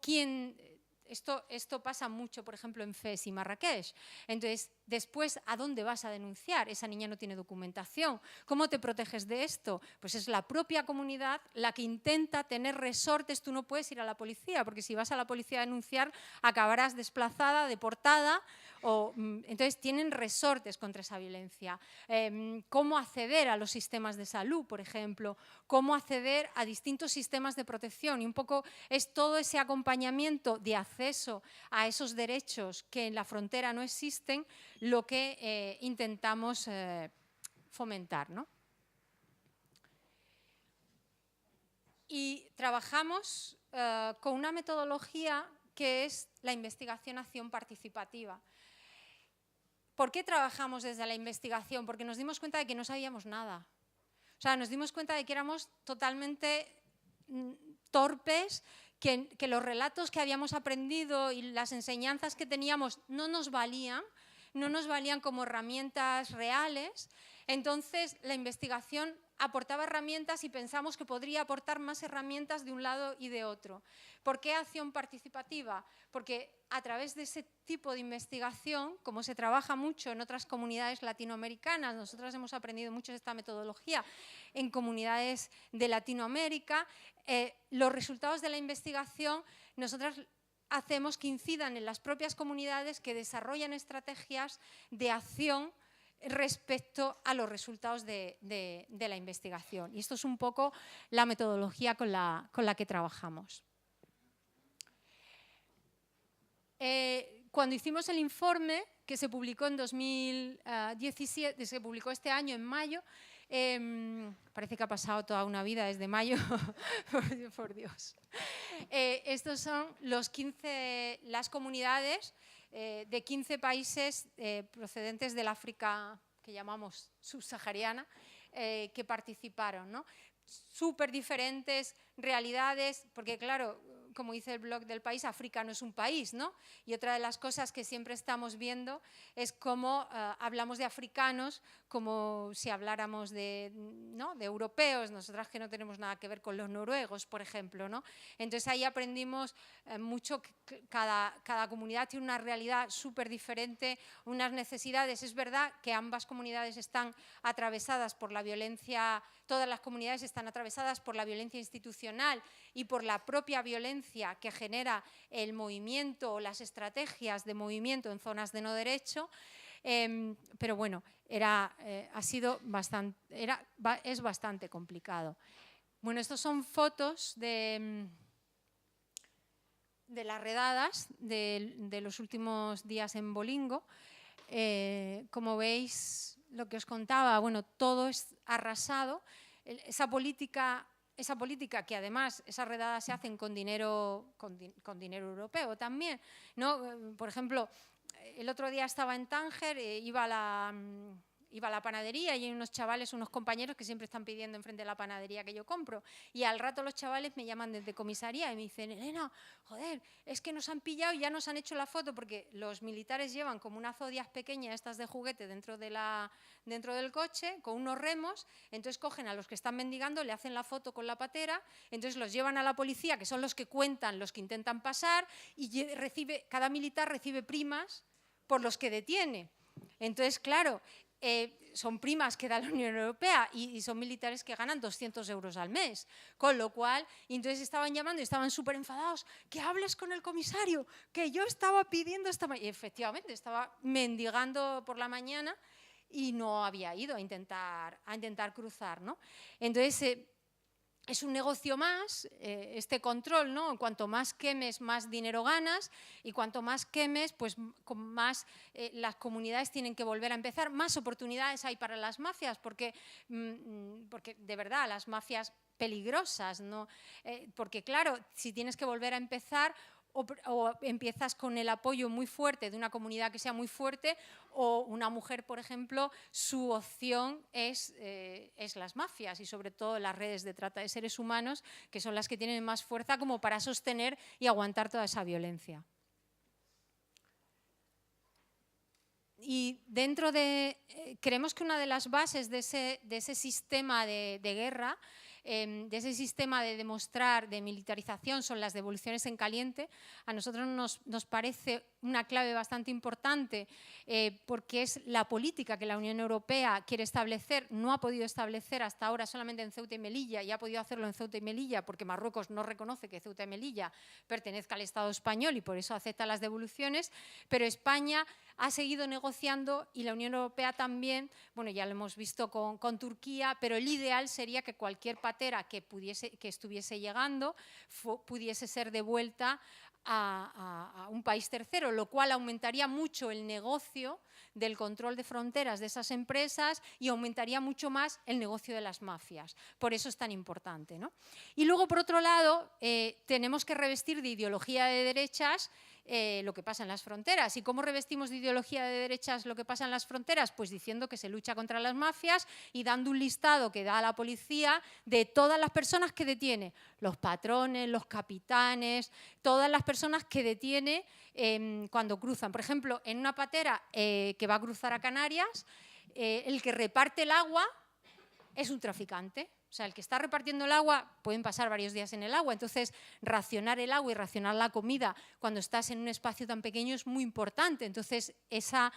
¿quién? Esto pasa mucho, por ejemplo, en Fez y Marrakech. Entonces, después, ¿a dónde vas a denunciar? Esa niña no tiene documentación. ¿Cómo te proteges de esto? Pues es la propia comunidad la que intenta tener resortes. Tú no puedes ir a la policía, porque si vas a la policía a denunciar, acabarás desplazada, deportada. Entonces, tienen resortes contra esa violencia. ¿Cómo acceder a los sistemas de salud, por ejemplo? ¿Cómo acceder a distintos sistemas de protección? Y un poco es todo ese acompañamiento de acceso a esos derechos que en la frontera no existen, lo que intentamos fomentar, ¿no? Y trabajamos con una metodología que es la investigación-acción participativa. ¿Por qué trabajamos desde la investigación? Porque nos dimos cuenta de que no sabíamos nada. O sea, nos dimos cuenta de que éramos totalmente torpes, que los relatos que habíamos aprendido y las enseñanzas que teníamos no nos valían como herramientas reales. Entonces, la investigación aportaba herramientas y pensamos que podría aportar más herramientas de un lado y de otro. ¿Por qué acción participativa? Porque a través de ese tipo de investigación, como se trabaja mucho en otras comunidades latinoamericanas, nosotros hemos aprendido mucho esta metodología en comunidades de Latinoamérica, los resultados de la investigación nosotras hacemos que incidan en las propias comunidades que desarrollan estrategias de acción respecto a los resultados de la investigación. Y esto es un poco la metodología con la que trabajamos. Cuando hicimos el informe, que se publicó en 2017, se publicó este año en mayo, parece que ha pasado toda una vida desde mayo, por Dios. Estos son las comunidades de 15 países procedentes del África, que llamamos subsahariana, que participaron, ¿no? Súper diferentes realidades, porque claro, como dice el blog del País, África no es un país, ¿no? Y otra de las cosas que siempre estamos viendo es cómo hablamos de africanos como si habláramos ¿no?, de europeos, nosotras que no tenemos nada que ver con los noruegos, por ejemplo, ¿no? Entonces ahí aprendimos mucho que cada comunidad tiene una realidad súper diferente, unas necesidades. Es verdad que ambas comunidades están atravesadas por la violencia, todas las comunidades están atravesadas por la violencia institucional y por la propia violencia que genera el movimiento o las estrategias de movimiento en zonas de no derecho, pero bueno, es bastante complicado. Bueno, estos son fotos de las redadas de los últimos días en Bolingo. Como veis, lo que os contaba, bueno, todo es arrasado. Esa política que además esas redadas se hacen con dinero europeo también, ¿no? Por ejemplo, el otro día estaba en Tánger, iba a la panadería y hay unos chavales, unos compañeros que siempre están pidiendo enfrente de la panadería que yo compro, y al rato los chavales me llaman desde comisaría y me dicen: Elena, joder, es que nos han pillado y ya nos han hecho la foto, porque los militares llevan como unas zodias pequeñas, estas de juguete, dentro del coche, con unos remos. Entonces cogen a los que están mendigando, le hacen la foto con la patera, entonces los llevan a la policía, que son los que cuentan, los que intentan pasar, y cada militar recibe primas por los que detiene. Entonces, claro, son primas que da la Unión Europea y son militares que ganan 200 euros al mes. Con lo cual, entonces estaban llamando y estaban súper enfadados: que hables con el comisario, que yo estaba pidiendo y efectivamente, estaba mendigando por la mañana y no había ido a intentar cruzar, ¿no? Entonces, es un negocio más, este control, ¿no? Cuanto más quemes, más dinero ganas, y cuanto más quemes, pues más las comunidades tienen que volver a empezar, más oportunidades hay para las mafias, porque de verdad, las mafias peligrosas, ¿no? Porque claro, si tienes que volver a empezar, o empiezas con el apoyo muy fuerte de una comunidad que sea muy fuerte, o una mujer, por ejemplo, su opción es las mafias y sobre todo las redes de trata de seres humanos, que son las que tienen más fuerza como para sostener y aguantar toda esa violencia. Y creemos que una de las bases de ese sistema de guerra, de ese sistema de demostrar de militarización, son las devoluciones en caliente. A nosotros nos parece una clave bastante importante, porque es la política que la Unión Europea quiere establecer. No ha podido establecer hasta ahora solamente en Ceuta y Melilla, y ha podido hacerlo en Ceuta y Melilla porque Marruecos no reconoce que Ceuta y Melilla pertenezca al Estado español y por eso acepta las devoluciones, pero España ha seguido negociando y la Unión Europea también. Bueno, ya lo hemos visto con Turquía, pero el ideal sería que cualquier patera que estuviese llegando pudiese ser devuelta a un país tercero, lo cual aumentaría mucho el negocio del control de fronteras de esas empresas y aumentaría mucho más el negocio de las mafias. Por eso es tan importante, ¿no? Y luego, por otro lado, tenemos que revestir de ideología de derechas lo que pasa en las fronteras. ¿Y cómo revestimos de ideología de derechas lo que pasa en las fronteras? Pues diciendo que se lucha contra las mafias y dando un listado que da a la policía de todas las personas que detiene, los patrones, los capitanes, todas las personas que detiene cuando cruzan. Por ejemplo, en una patera que va a cruzar a Canarias, el que reparte el agua es un traficante. O sea, el que está repartiendo el agua, pueden pasar varios días en el agua, entonces racionar el agua y racionar la comida cuando estás en un espacio tan pequeño es muy importante. Entonces, esa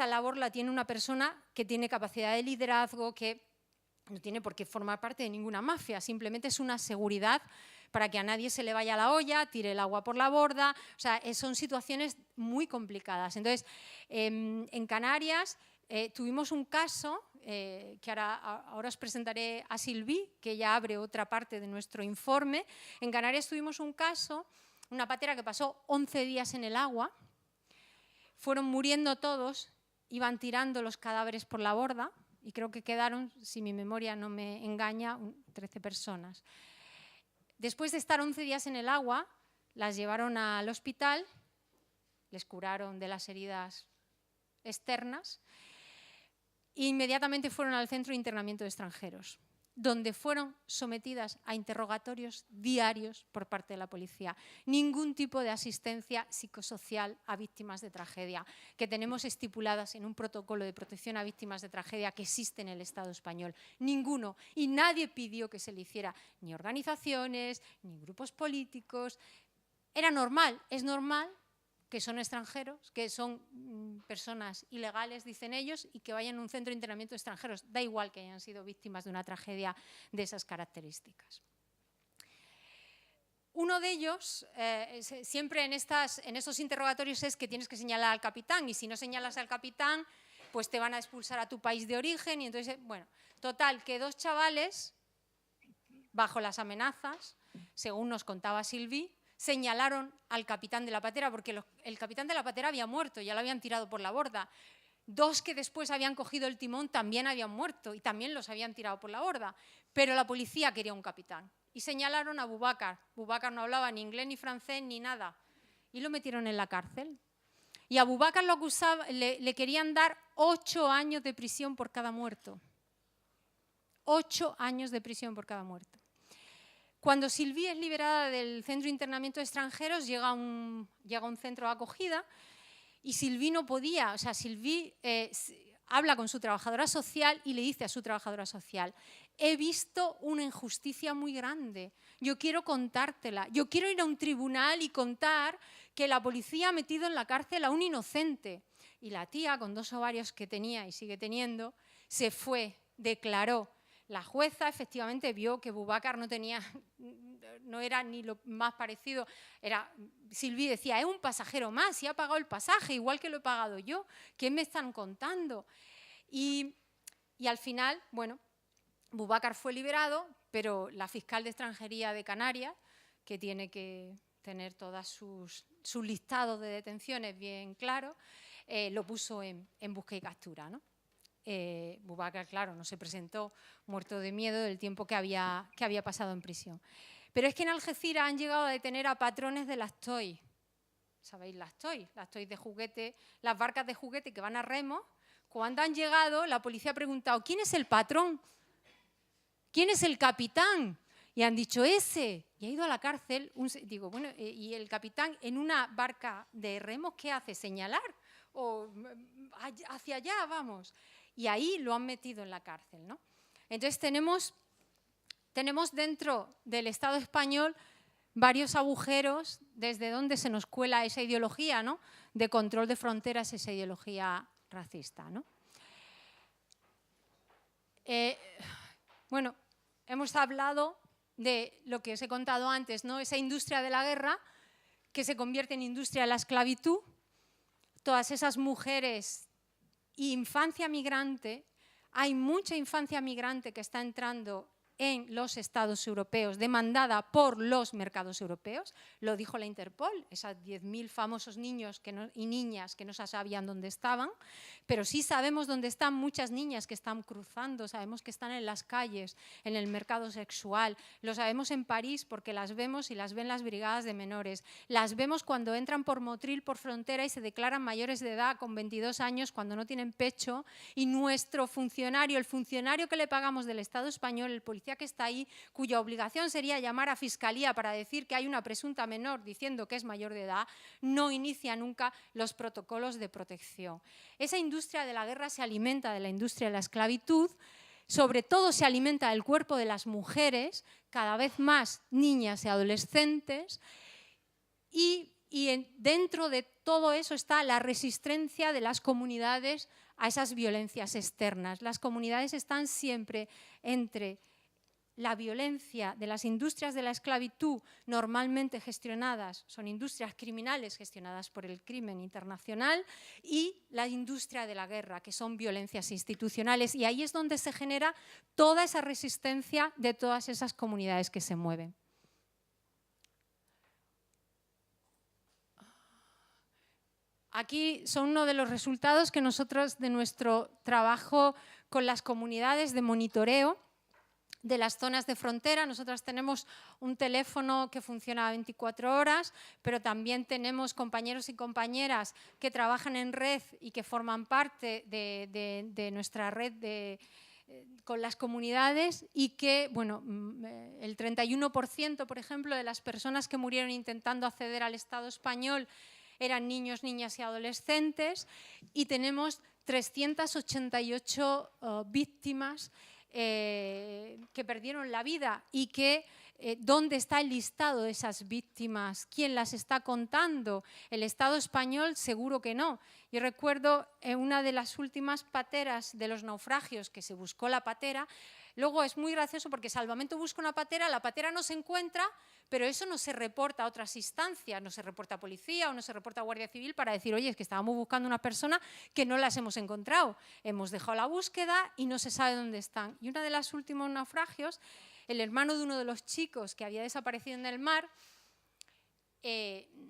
labor la tiene una persona que tiene capacidad de liderazgo, que no tiene por qué formar parte de ninguna mafia, simplemente es una seguridad para que a nadie se le vaya la olla, tire el agua por la borda. O sea, son situaciones muy complicadas. Entonces, en Canarias tuvimos un caso que ahora os presentaré a Silvi, que ya abre otra parte de nuestro informe. En Canarias tuvimos un caso, una patera que pasó 11 días en el agua, fueron muriendo todos, iban tirando los cadáveres por la borda y creo que quedaron, si mi memoria no me engaña, 13 personas. Después de estar 11 días en el agua, las llevaron al hospital, les curaron de las heridas externas, e inmediatamente fueron al centro de internamiento de extranjeros. donde fueron sometidas a interrogatorios diarios por parte de la policía. Ningún tipo de asistencia psicosocial a víctimas de tragedia, que tenemos estipuladas en un protocolo de protección a víctimas de tragedia que existe en el Estado español. Ninguno. Y nadie pidió que se le hiciera, ni organizaciones, ni grupos políticos. Era normal, es normal que son extranjeros, que son personas ilegales, dicen ellos, y que vayan a un centro de internamiento de extranjeros. Da igual que hayan sido víctimas de una tragedia de esas características. Uno de ellos, siempre en esos interrogatorios, es que tienes que señalar al capitán, y si no señalas al capitán, pues te van a expulsar a tu país de origen. Y entonces, bueno, total, que 2 chavales, bajo las amenazas, según nos contaba Sylvie, señalaron al capitán de la patera, porque el capitán de la patera había muerto, ya lo habían tirado por la borda. 2 que después habían cogido el timón también habían muerto y también los habían tirado por la borda. Pero la policía quería un capitán y señalaron a Boubacar. Boubacar no hablaba ni inglés, ni francés, ni nada. Y lo metieron en la cárcel. Y a Boubacar lo acusaba, le querían dar 8 años de prisión por cada muerto. 8 años de prisión por cada muerto. Cuando Sylvie es liberada del centro de internamiento de extranjeros, llega a un centro de acogida y Sylvie no podía, o sea, Sylvie habla con su trabajadora social y le dice a su trabajadora social: he visto una injusticia muy grande, yo quiero contártela, yo quiero ir a un tribunal y contar que la policía ha metido en la cárcel a un inocente. Y la tía, con 2 ovarios que tenía y sigue teniendo, se fue, declaró. La jueza efectivamente vio que Boubacar no era ni lo más parecido. Sylvie decía, es un pasajero más y ha pagado el pasaje, igual que lo he pagado yo. ¿Qué me están contando? Y al final, bueno, Boubacar fue liberado, pero la fiscal de extranjería de Canarias, que tiene que tener todos sus listados de detenciones bien claros, lo puso en busca y captura, ¿no? Boubacar, claro, no se presentó, muerto de miedo del tiempo que había pasado en prisión. Pero es que en Algeciras han llegado a detener a patrones de las toy. ¿Sabéis las toy? Las toy de juguete, las barcas de juguete que van a remos. Cuando han llegado, la policía ha preguntado, ¿quién es el patrón? ¿Quién es el capitán? Y han dicho, ese. Y ha ido a la cárcel. Digo, bueno, ¿y el capitán en una barca de remos qué hace? ¿Señalar? ¿O hacia allá vamos? Y ahí lo han metido en la cárcel, ¿no? Entonces tenemos dentro del Estado español varios agujeros desde donde se nos cuela esa ideología, ¿no?, de control de fronteras, esa ideología racista, ¿no? Bueno, hemos hablado de lo que os he contado antes, ¿no?, esa industria de la guerra que se convierte en industria de la esclavitud, todas esas mujeres y infancia migrante. Hay mucha infancia migrante que está entrando en los estados europeos, demandada por los mercados europeos. Lo dijo la Interpol, esos 10.000 famosos niños y niñas que no sabían dónde estaban, pero sí sabemos dónde están muchas niñas que están cruzando, sabemos que están en las calles, en el mercado sexual. Lo sabemos en París porque las vemos y las ven las brigadas de menores. Las vemos cuando entran por Motril, por frontera, y se declaran mayores de edad con 22 años cuando no tienen pecho, y nuestro funcionario, el funcionario que le pagamos del Estado español, el policía que está ahí, cuya obligación sería llamar a fiscalía para decir que hay una presunta menor diciendo que es mayor de edad, no inicia nunca los protocolos de protección. Esa industria de la guerra se alimenta de la industria de la esclavitud, sobre todo se alimenta del cuerpo de las mujeres, cada vez más niñas y adolescentes, y dentro de todo eso está la resistencia de las comunidades a esas violencias externas. Las comunidades están siempre entre la violencia de las industrias de la esclavitud, normalmente gestionadas, son industrias criminales gestionadas por el crimen internacional, y la industria de la guerra, que son violencias institucionales. Y ahí es donde se genera toda esa resistencia de todas esas comunidades que se mueven. Aquí son uno de los resultados que nosotros, de nuestro trabajo con las comunidades de monitoreo de las zonas de frontera. Nosotros tenemos un teléfono que funciona 24 horas, pero también tenemos compañeros y compañeras que trabajan en red y que forman parte de nuestra red con las comunidades y que, bueno, el 31%, por ejemplo, de las personas que murieron intentando acceder al Estado español eran niños, niñas y adolescentes, y tenemos 388 víctimas que perdieron la vida y que ¿dónde está el listado de esas víctimas? ¿Quién las está contando? ¿El Estado español? Seguro que no. Yo recuerdo una de las últimas pateras de los naufragios que se buscó la patera. Luego es muy gracioso porque Salvamento busca una patera, la patera no se encuentra, pero eso no se reporta a otras instancias, no se reporta a policía o no se reporta a Guardia Civil para decir, oye, es que estábamos buscando una persona que no las hemos encontrado. Hemos dejado la búsqueda y no se sabe dónde están. Y uno de los últimos naufragios, el hermano de uno de los chicos que había desaparecido en el mar,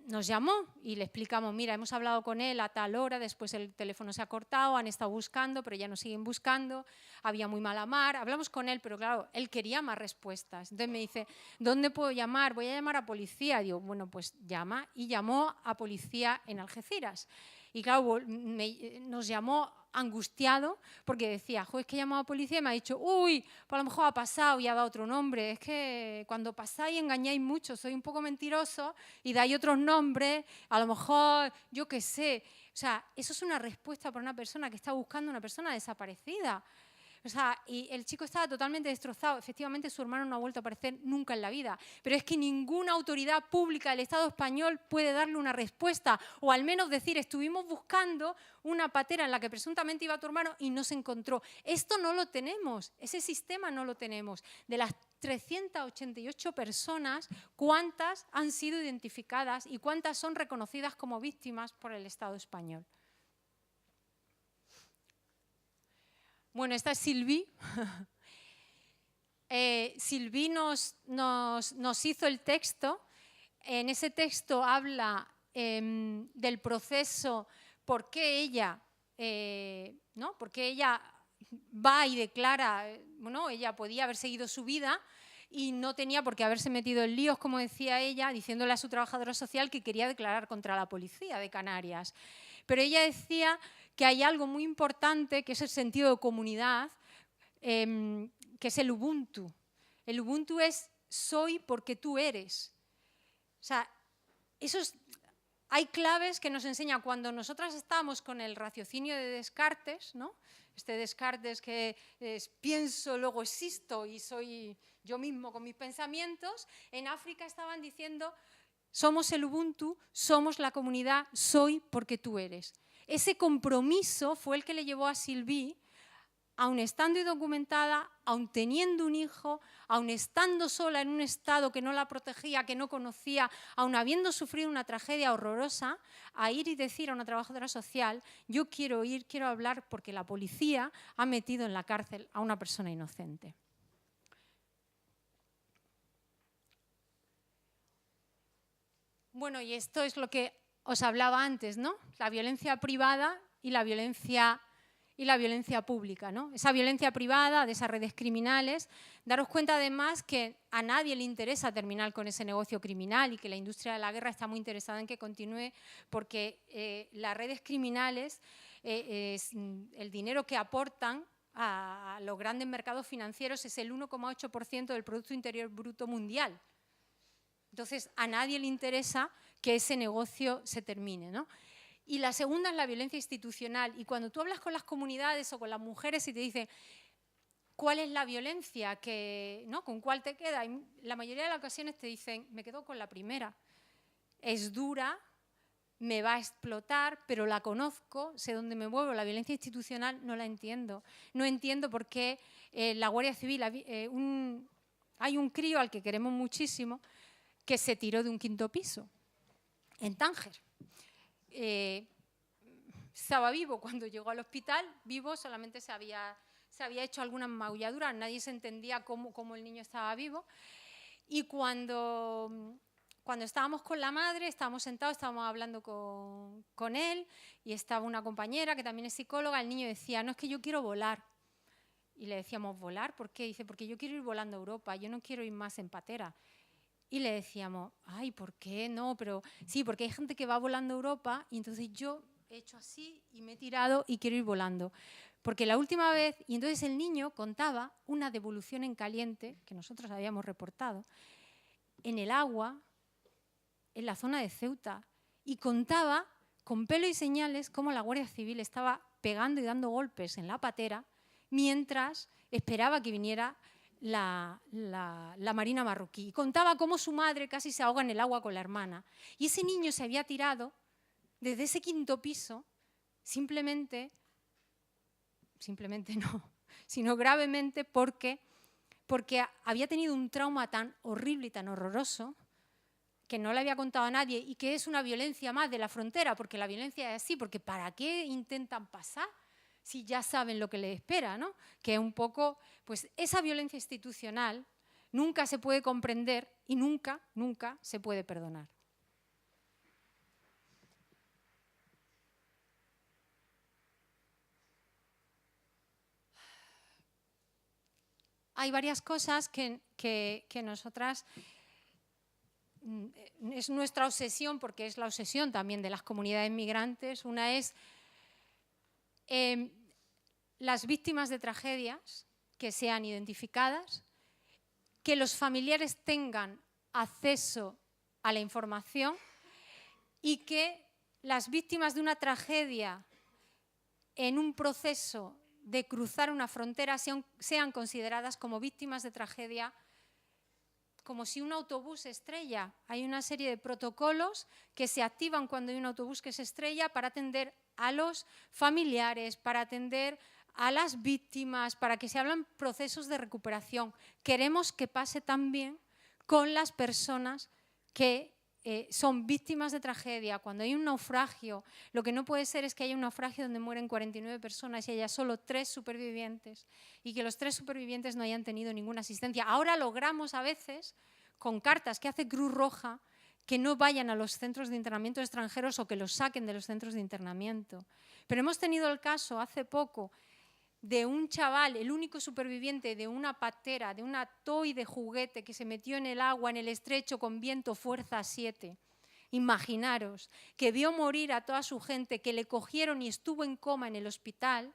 nos llamó y le explicamos, mira, hemos hablado con él a tal hora, después el teléfono se ha cortado, han estado buscando, pero ya nos siguen buscando, había muy mala mar, hablamos con él, pero claro, él quería más respuestas. Entonces me dice, ¿dónde puedo llamar? Voy a llamar a policía. Digo, bueno, pues llama, y llamó a policía en Algeciras. Y claro, nos llamó angustiado porque decía, es que he llamado a policía y me ha dicho, uy, pues a lo mejor ha pasado y ha dado otro nombre. Es que cuando pasáis engañáis mucho, soy un poco mentiroso y dais otros nombres, a lo mejor, yo qué sé. O sea, eso es una respuesta para una persona que está buscando a una persona desaparecida. O sea, y el chico estaba totalmente destrozado. Efectivamente, su hermano no ha vuelto a aparecer nunca en la vida. Pero es que ninguna autoridad pública del Estado español puede darle una respuesta. O al menos decir, estuvimos buscando una patera en la que presuntamente iba tu hermano y no se encontró. Esto no lo tenemos. Ese sistema no lo tenemos. De las 388 personas, ¿cuántas han sido identificadas y cuántas son reconocidas como víctimas por el Estado español? Bueno, esta es Sylvie. Sylvie nos hizo el texto. En ese texto habla del proceso, por qué ella, ¿no? Porque ella va y declara, bueno, ella podía haber seguido su vida y no tenía por qué haberse metido en líos, como decía ella, diciéndole a su trabajadora social que quería declarar contra la policía de Canarias. Pero ella decía que hay algo muy importante, que es el sentido de comunidad, que es el Ubuntu. El Ubuntu es soy porque tú eres. O sea, hay claves que nos enseña cuando nosotras estamos con el raciocinio de Descartes, ¿no? Este Descartes que es pienso, luego existo y soy yo mismo con mis pensamientos. En África estaban diciendo somos el Ubuntu, somos la comunidad, soy porque tú eres. Ese compromiso fue el que le llevó a Sylvie, aun estando indocumentada, aun teniendo un hijo, aun estando sola en un estado que no la protegía, que no conocía, aun habiendo sufrido una tragedia horrorosa, a ir y decir a una trabajadora social, yo quiero ir, quiero hablar porque la policía ha metido en la cárcel a una persona inocente. Bueno, y esto es lo que os hablaba antes, ¿no? La violencia privada y la violencia pública, ¿no? Esa violencia privada de esas redes criminales. Daros cuenta además que a nadie le interesa terminar con ese negocio criminal y que la industria de la guerra está muy interesada en que continúe porque las redes criminales, el dinero que aportan a los grandes mercados financieros es el 1,8% del Producto Interior Bruto mundial. Entonces, a nadie le interesa que ese negocio se termine, ¿no? Y la segunda es la violencia institucional. Y cuando tú hablas con las comunidades o con las mujeres y te dicen cuál es la violencia, ¿no? ¿Con cuál te queda? Y la mayoría de las ocasiones te dicen, me quedo con la primera. Es dura, me va a explotar, pero la conozco, sé dónde me muevo. La violencia institucional no la entiendo. No entiendo por qué la Guardia Civil, hay un crío al que queremos muchísimo, que se tiró de un 5º piso, en Tánger. Estaba vivo cuando llegó al hospital, vivo, solamente se había hecho algunas maulladuras, nadie se entendía cómo el niño estaba vivo. Y cuando estábamos con la madre, estábamos sentados, estábamos hablando con él, y estaba una compañera que también es psicóloga, el niño decía, no, es que yo quiero volar. Y le decíamos, ¿volar? ¿Por qué? Dice, porque yo quiero ir volando a Europa, yo no quiero ir más en patera. Y le decíamos, ay, ¿por qué no? Pero sí, porque hay gente que va volando a Europa y entonces yo he hecho así y me he tirado y quiero ir volando. Porque la última vez, y entonces el niño contaba una devolución en caliente, que nosotros habíamos reportado, en el agua, en la zona de Ceuta, y contaba con pelo y señales cómo la Guardia Civil estaba pegando y dando golpes en la patera mientras esperaba que viniera la Marina marroquí. Y contaba cómo su madre casi se ahoga en el agua con la hermana. Y ese niño se había tirado desde ese 5º piso simplemente no, sino gravemente porque había tenido un trauma tan horrible y tan horroroso que no le había contado a nadie y que es una violencia más de la frontera, porque la violencia es así, porque ¿para qué intentan pasar si ya saben lo que les espera, ¿no? Que un poco, pues esa violencia institucional nunca se puede comprender y nunca se puede perdonar. Hay varias cosas que nosotras, es nuestra obsesión, porque es la obsesión también de las comunidades migrantes. Una es las víctimas de tragedias que sean identificadas, que los familiares tengan acceso a la información y que las víctimas de una tragedia en un proceso de cruzar una frontera sean consideradas como víctimas de tragedia, como si un autobús se estrella. Hay una serie de protocolos que se activan cuando hay un autobús que se estrella para atender a los familiares, para atender a las víctimas, para que se hablen procesos de recuperación. Queremos que pase también con las personas que son víctimas de tragedia. Cuando hay un naufragio, lo que no puede ser es que haya un naufragio donde mueren 49 personas y haya solo 3 supervivientes y que los 3 supervivientes no hayan tenido ninguna asistencia. Ahora logramos a veces, con cartas que hace Cruz Roja, que no vayan a los centros de internamiento de extranjeros o que los saquen de los centros de internamiento. Pero hemos tenido el caso hace poco de un chaval, el único superviviente de una patera, de una toy de juguete que se metió en el agua, en el estrecho, con viento fuerza 7. Imaginaros, que vio morir a toda su gente, que le cogieron y estuvo en coma en el hospital.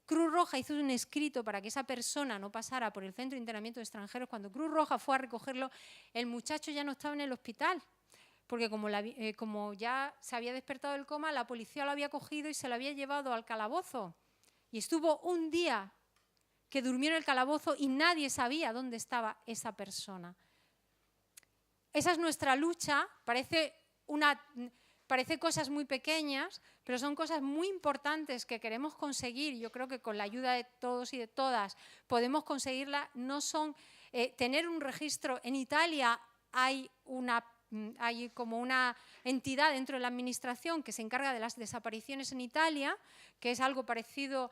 Cruz Roja hizo un escrito para que esa persona no pasara por el centro de internamiento de extranjeros. Cuando Cruz Roja fue a recogerlo, el muchacho ya no estaba en el hospital, porque como ya se había despertado del coma, la policía lo había cogido y se lo había llevado al calabozo. Y estuvo un día que durmió en el calabozo y nadie sabía dónde estaba esa persona. Esa es nuestra lucha. Parece cosas muy pequeñas, pero son cosas muy importantes que queremos conseguir. Yo creo que con la ayuda de todos y de todas podemos conseguirla. No son tener un registro. En Italia hay como una entidad dentro de la administración que se encarga de las desapariciones en Italia, que es algo parecido,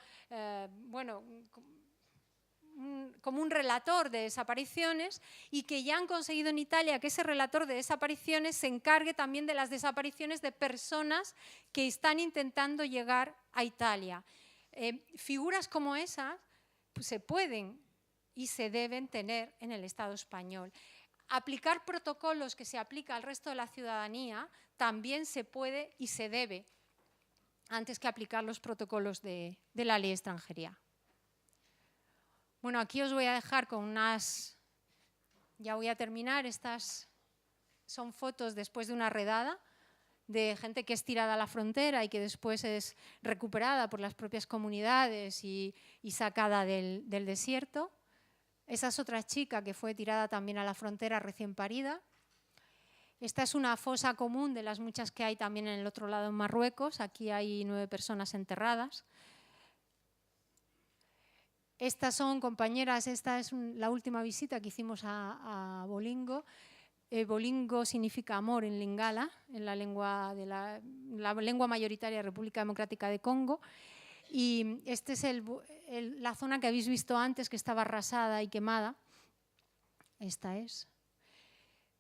como un relator de desapariciones, y que ya han conseguido en Italia que ese relator de desapariciones se encargue también de las desapariciones de personas que están intentando llegar a Italia. Figuras como esas pues, se pueden y se deben tener en el Estado español. Aplicar protocolos que se aplica al resto de la ciudadanía también se puede y se debe antes que aplicar los protocolos de la ley de extranjería. Bueno, aquí os voy a dejar con unas... Ya voy a terminar. Estas son fotos después de una redada de gente que es tirada a la frontera y que después es recuperada por las propias comunidades y sacada del desierto. Esa es otra chica que fue tirada también a la frontera recién parida. Esta es una fosa común de las muchas que hay también en el otro lado en Marruecos. Aquí hay 9 personas enterradas. Estas son compañeras, esta es la última visita que hicimos a Bolingo. Bolingo significa amor en lingala, en la lengua mayoritaria de la República Democrática de Congo. Y esta es la zona que habéis visto antes, que estaba arrasada y quemada. Esta es.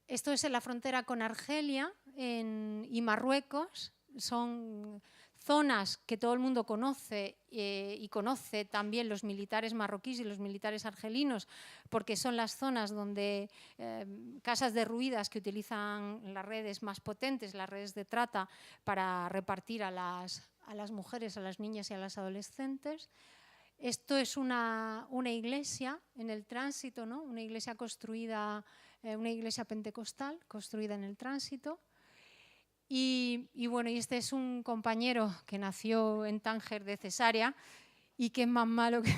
Esto es en la frontera con Argelia y Marruecos. Son zonas que todo el mundo conoce y conoce también los militares marroquíes y los militares argelinos, porque son las zonas donde casas derruidas que utilizan las redes más potentes, las redes de trata, para repartir a las mujeres, a las niñas y a las adolescentes. Esto es una iglesia en el tránsito, ¿no? Una iglesia construida, una iglesia pentecostal construida en el tránsito. Y bueno, y este es un compañero que nació en Tánger de cesárea y que es más malo que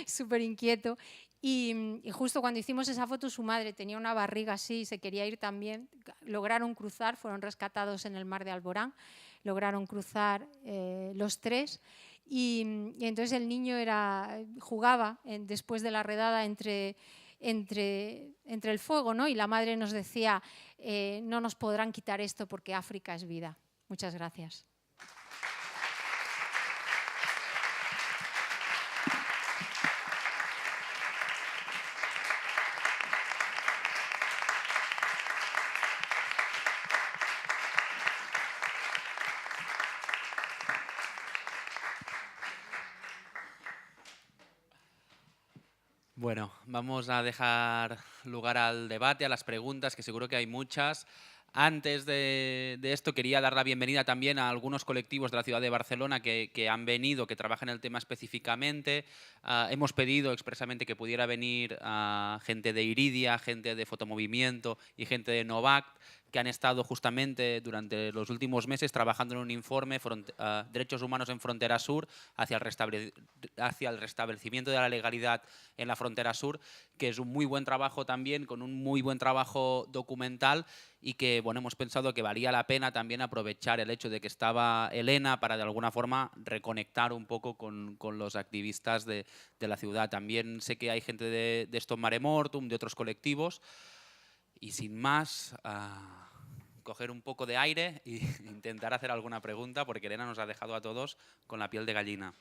súper inquieto. Y justo cuando hicimos esa foto, su madre tenía una barriga así y se quería ir también. Lograron cruzar, fueron rescatados en el mar de Alborán, lograron cruzar los tres. Y entonces el niño jugaba después de la redada entre el fuego, ¿no? Y la madre nos decía, no nos podrán quitar esto porque África es vida. Muchas gracias. Bueno, vamos a dejar lugar al debate, a las preguntas, que seguro que hay muchas. Antes de esto quería dar la bienvenida también a algunos colectivos de la ciudad de Barcelona que han venido, que trabajan el tema específicamente. Hemos pedido expresamente que pudiera venir gente de Iridia, gente de Fotomovimiento y gente de Novact, que han estado justamente durante los últimos meses trabajando en un informe Derechos Humanos en Frontera Sur hacia el restablecimiento de la legalidad en la Frontera Sur, que es un muy buen trabajo también, con un muy buen trabajo documental, y que bueno, hemos pensado que valía la pena también aprovechar el hecho de que estaba Elena para de alguna forma reconectar un poco con los activistas de la ciudad. También sé que hay gente de Stop Mare Mortum, de otros colectivos, y sin más, coger un poco de aire e intentar hacer alguna pregunta, porque Elena nos ha dejado a todos con la piel de gallina.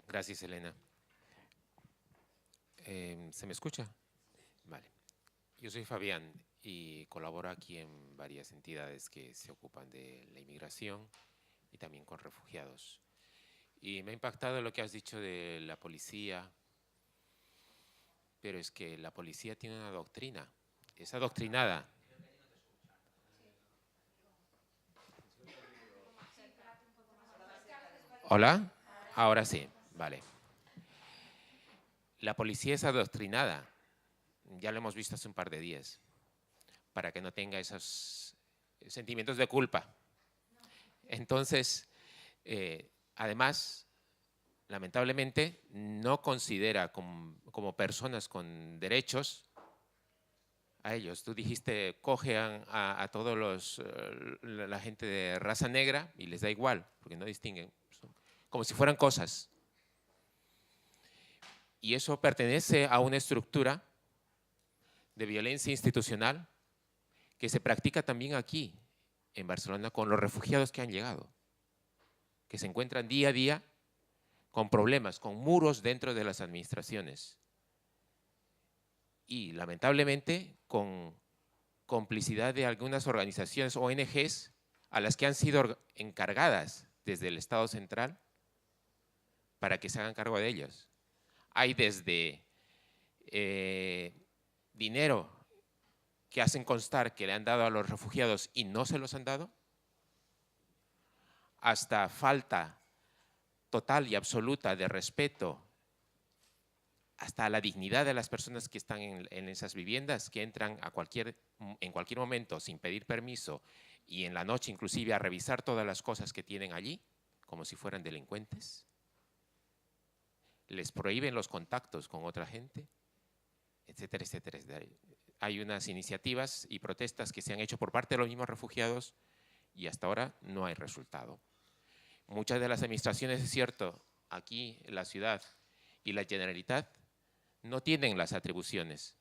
Gracias, Elena. ¿Se me escucha? Vale. Yo soy Fabián y colaboro aquí en varias entidades que se ocupan de la inmigración y también con refugiados. Y me ha impactado lo que has dicho de la policía, pero es que la policía tiene una doctrina, es adoctrinada. ¿Hola? Ahora sí, vale. La policía es adoctrinada, ya lo hemos visto hace un par de días, para que no tenga esos sentimientos de culpa. Entonces, además, lamentablemente, no considera como personas con derechos a ellos. Tú dijiste, cogen a todos la gente de raza negra y les da igual, porque no distinguen, como si fueran cosas. Y eso pertenece a una estructura de violencia institucional que se practica también aquí, en Barcelona, con los refugiados que han llegado, que se encuentran día a día con problemas, con muros dentro de las administraciones. Y lamentablemente con complicidad de algunas organizaciones, ONGs, a las que han sido encargadas desde el Estado central para que se hagan cargo de ellos. Hay desde dinero que hacen constar que le han dado a los refugiados y no se los han dado, hasta falta total y absoluta de respeto hasta la dignidad de las personas que están en esas viviendas, que entran en cualquier momento sin pedir permiso y en la noche inclusive a revisar todas las cosas que tienen allí, como si fueran delincuentes. Les prohíben los contactos con otra gente, etcétera, etcétera. Hay unas iniciativas y protestas que se han hecho por parte de los mismos refugiados y hasta ahora no hay resultado. Muchas de las administraciones, es cierto, aquí en la ciudad y la Generalitat no tienen las atribuciones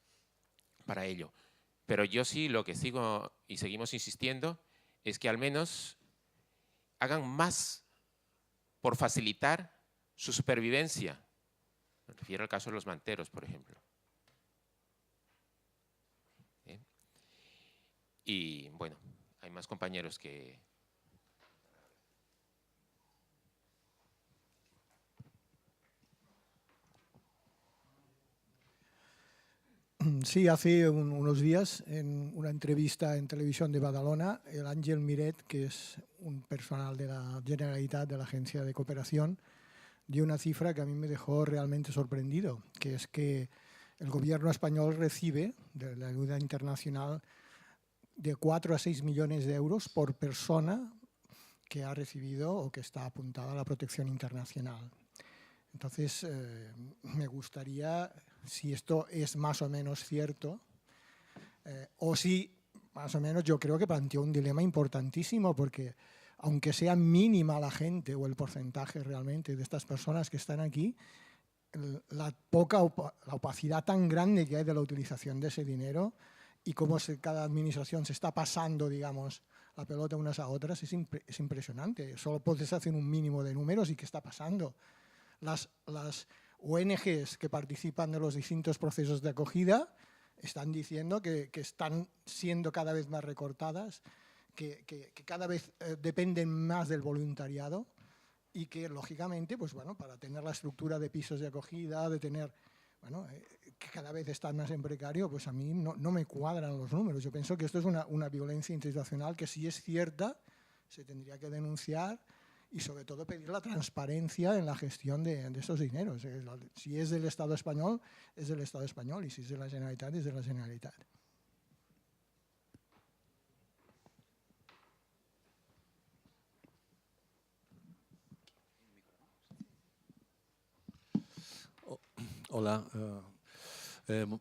para ello. Pero yo sí lo que sigo y seguimos insistiendo es que al menos hagan más por facilitar su supervivencia. Me refiero al caso de los manteros, por ejemplo. Y bueno, hay más compañeros que... Sí, hace unos días, en una entrevista en televisión de Badalona, el Ángel Miret, que es un personal de la Generalitat, de la Agencia de Cooperación, dio una cifra que a mí me dejó realmente sorprendido, que es que el gobierno español recibe de la ayuda internacional de 4 a 6 millones de euros por persona que ha recibido o que está apuntada a la protección internacional. Entonces, me gustaría, si esto es más o menos cierto, o si más o menos yo creo que planteó un dilema importantísimo, porque aunque sea mínima la gente o el porcentaje realmente de estas personas que están aquí, la opacidad tan grande que hay de la utilización de ese dinero y cómo cada administración se está pasando, digamos, la pelota unas a otras, es impresionante. Solo puedes hacer un mínimo de números y qué está pasando. Las ONGs que participan de los distintos procesos de acogida están diciendo que están siendo cada vez más recortadas, que cada vez dependen más del voluntariado y que, lógicamente, pues bueno, para tener la estructura de pisos de acogida, de tener, bueno, que cada vez están más en precario, pues a mí no me cuadran los números. Yo pienso que esto es una violencia institucional que, si es cierta, se tendría que denunciar y sobre todo pedir la transparencia en la gestión de esos dineros. Si es del Estado español, es del Estado español, y si es de la Generalitat, es de la Generalitat. Hola,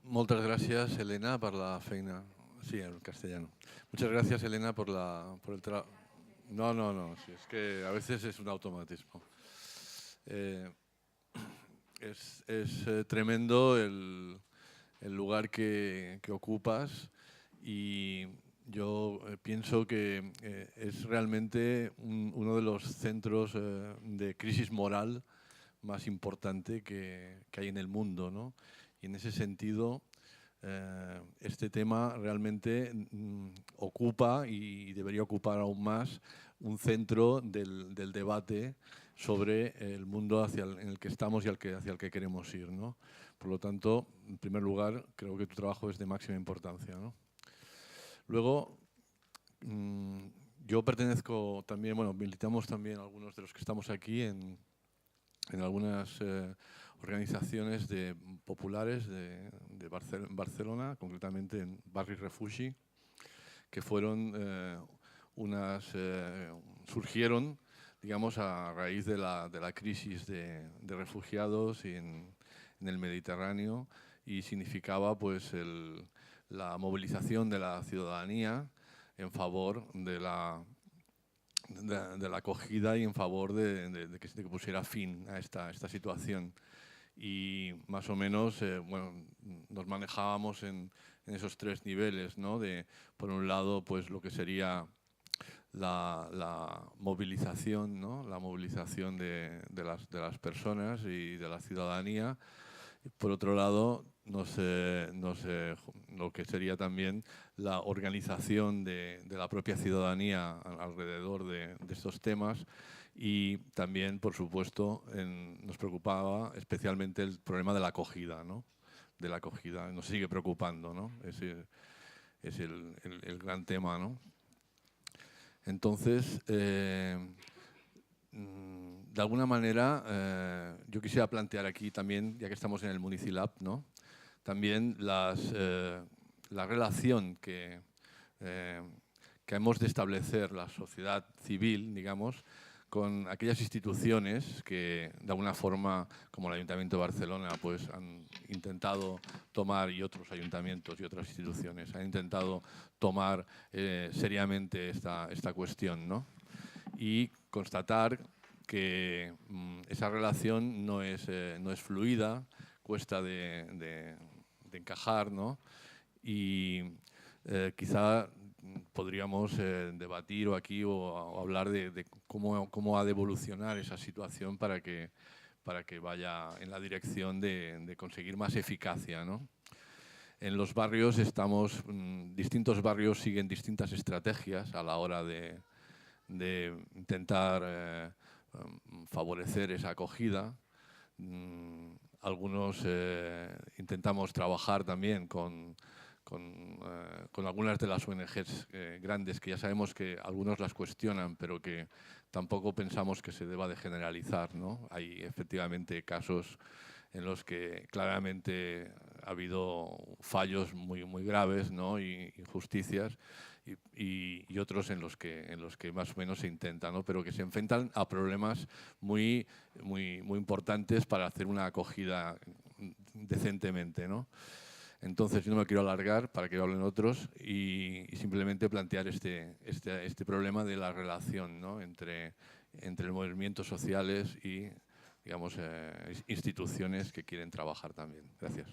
muchas gracias, Elena, por la feina. Sí, en castellano. Muchas gracias, Elena, por el trabajo. No, sí, es que a veces es un automatismo. Es tremendo el lugar que ocupas, y yo pienso que es realmente uno de los centros de crisis moral más importante que hay en el mundo, ¿no? Y en ese sentido, este tema realmente ocupa, y debería ocupar aún más, un centro del debate sobre el mundo en el que estamos y hacia el que queremos ir, ¿no? Por lo tanto, en primer lugar, creo que tu trabajo es de máxima importancia, ¿no? Luego, yo pertenezco también, bueno, militamos también algunos de los que estamos aquí en algunas organizaciones populares de Barcelona, concretamente en Barri Refugi, que fueron surgieron, digamos, a raíz de la crisis de refugiados en el Mediterráneo, y significaba pues la movilización de la ciudadanía en favor de la acogida y en favor de que pusiera fin a esta situación. Y más o menos bueno, nos manejábamos en esos tres niveles, ¿no? Por un lado, pues lo que sería la movilización, ¿no? La movilización de las personas y de la ciudadanía. Y por otro lado, lo que sería también la organización de la propia ciudadanía alrededor de estos temas. Y también, por supuesto, nos preocupaba especialmente el problema de la acogida, ¿no? De la acogida, nos sigue preocupando, ¿no? Es el gran tema, ¿no? Entonces, de alguna manera, yo quisiera plantear aquí también, ya que estamos en el Municilab, ¿no? También la relación que hemos de establecer la sociedad civil, digamos, con aquellas instituciones que, de alguna forma, como el Ayuntamiento de Barcelona, pues han intentado tomar, y otros ayuntamientos y otras instituciones han intentado tomar seriamente esta cuestión, ¿no? Y constatar que esa relación no es fluida, cuesta de encajar, ¿no? Y quizá podríamos debatir o hablar de cómo ha de evolucionar esa situación para que vaya en la dirección de conseguir más eficacia, ¿no? En los barrios distintos barrios siguen distintas estrategias a la hora de intentar favorecer esa acogida. Algunos intentamos trabajar también con algunas de las ONGs grandes, que ya sabemos que algunos las cuestionan, pero que tampoco pensamos que se deba de generalizar, ¿no? Hay efectivamente casos en los que claramente ha habido fallos muy graves, ¿no? y injusticias, y otros en los que más o menos se intenta, ¿no? Pero que se enfrentan a problemas muy importantes para hacer una acogida decentemente, ¿no? Entonces, yo no me quiero alargar para que hablen otros y simplemente plantear este problema de la relación, ¿no? entre los movimientos sociales y, digamos, instituciones que quieren trabajar también. Gracias.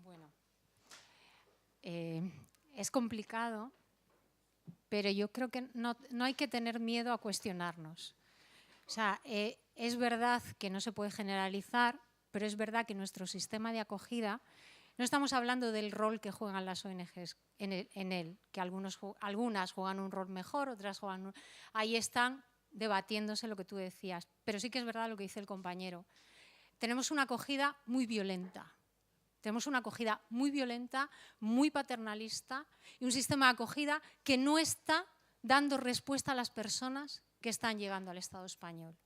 Bueno, es complicado, pero yo creo que no hay que tener miedo a cuestionarnos. O sea, es verdad que no se puede generalizar, pero es verdad que nuestro sistema de acogida, no estamos hablando del rol que juegan las ONGs en él, que algunas juegan un rol mejor, otras juegan ahí están debatiéndose lo que tú decías, pero sí que es verdad lo que dice el compañero. Tenemos una acogida muy violenta. Tenemos una acogida muy violenta, muy paternalista y un sistema de acogida que no está dando respuesta a las personas que están llegando al Estado español.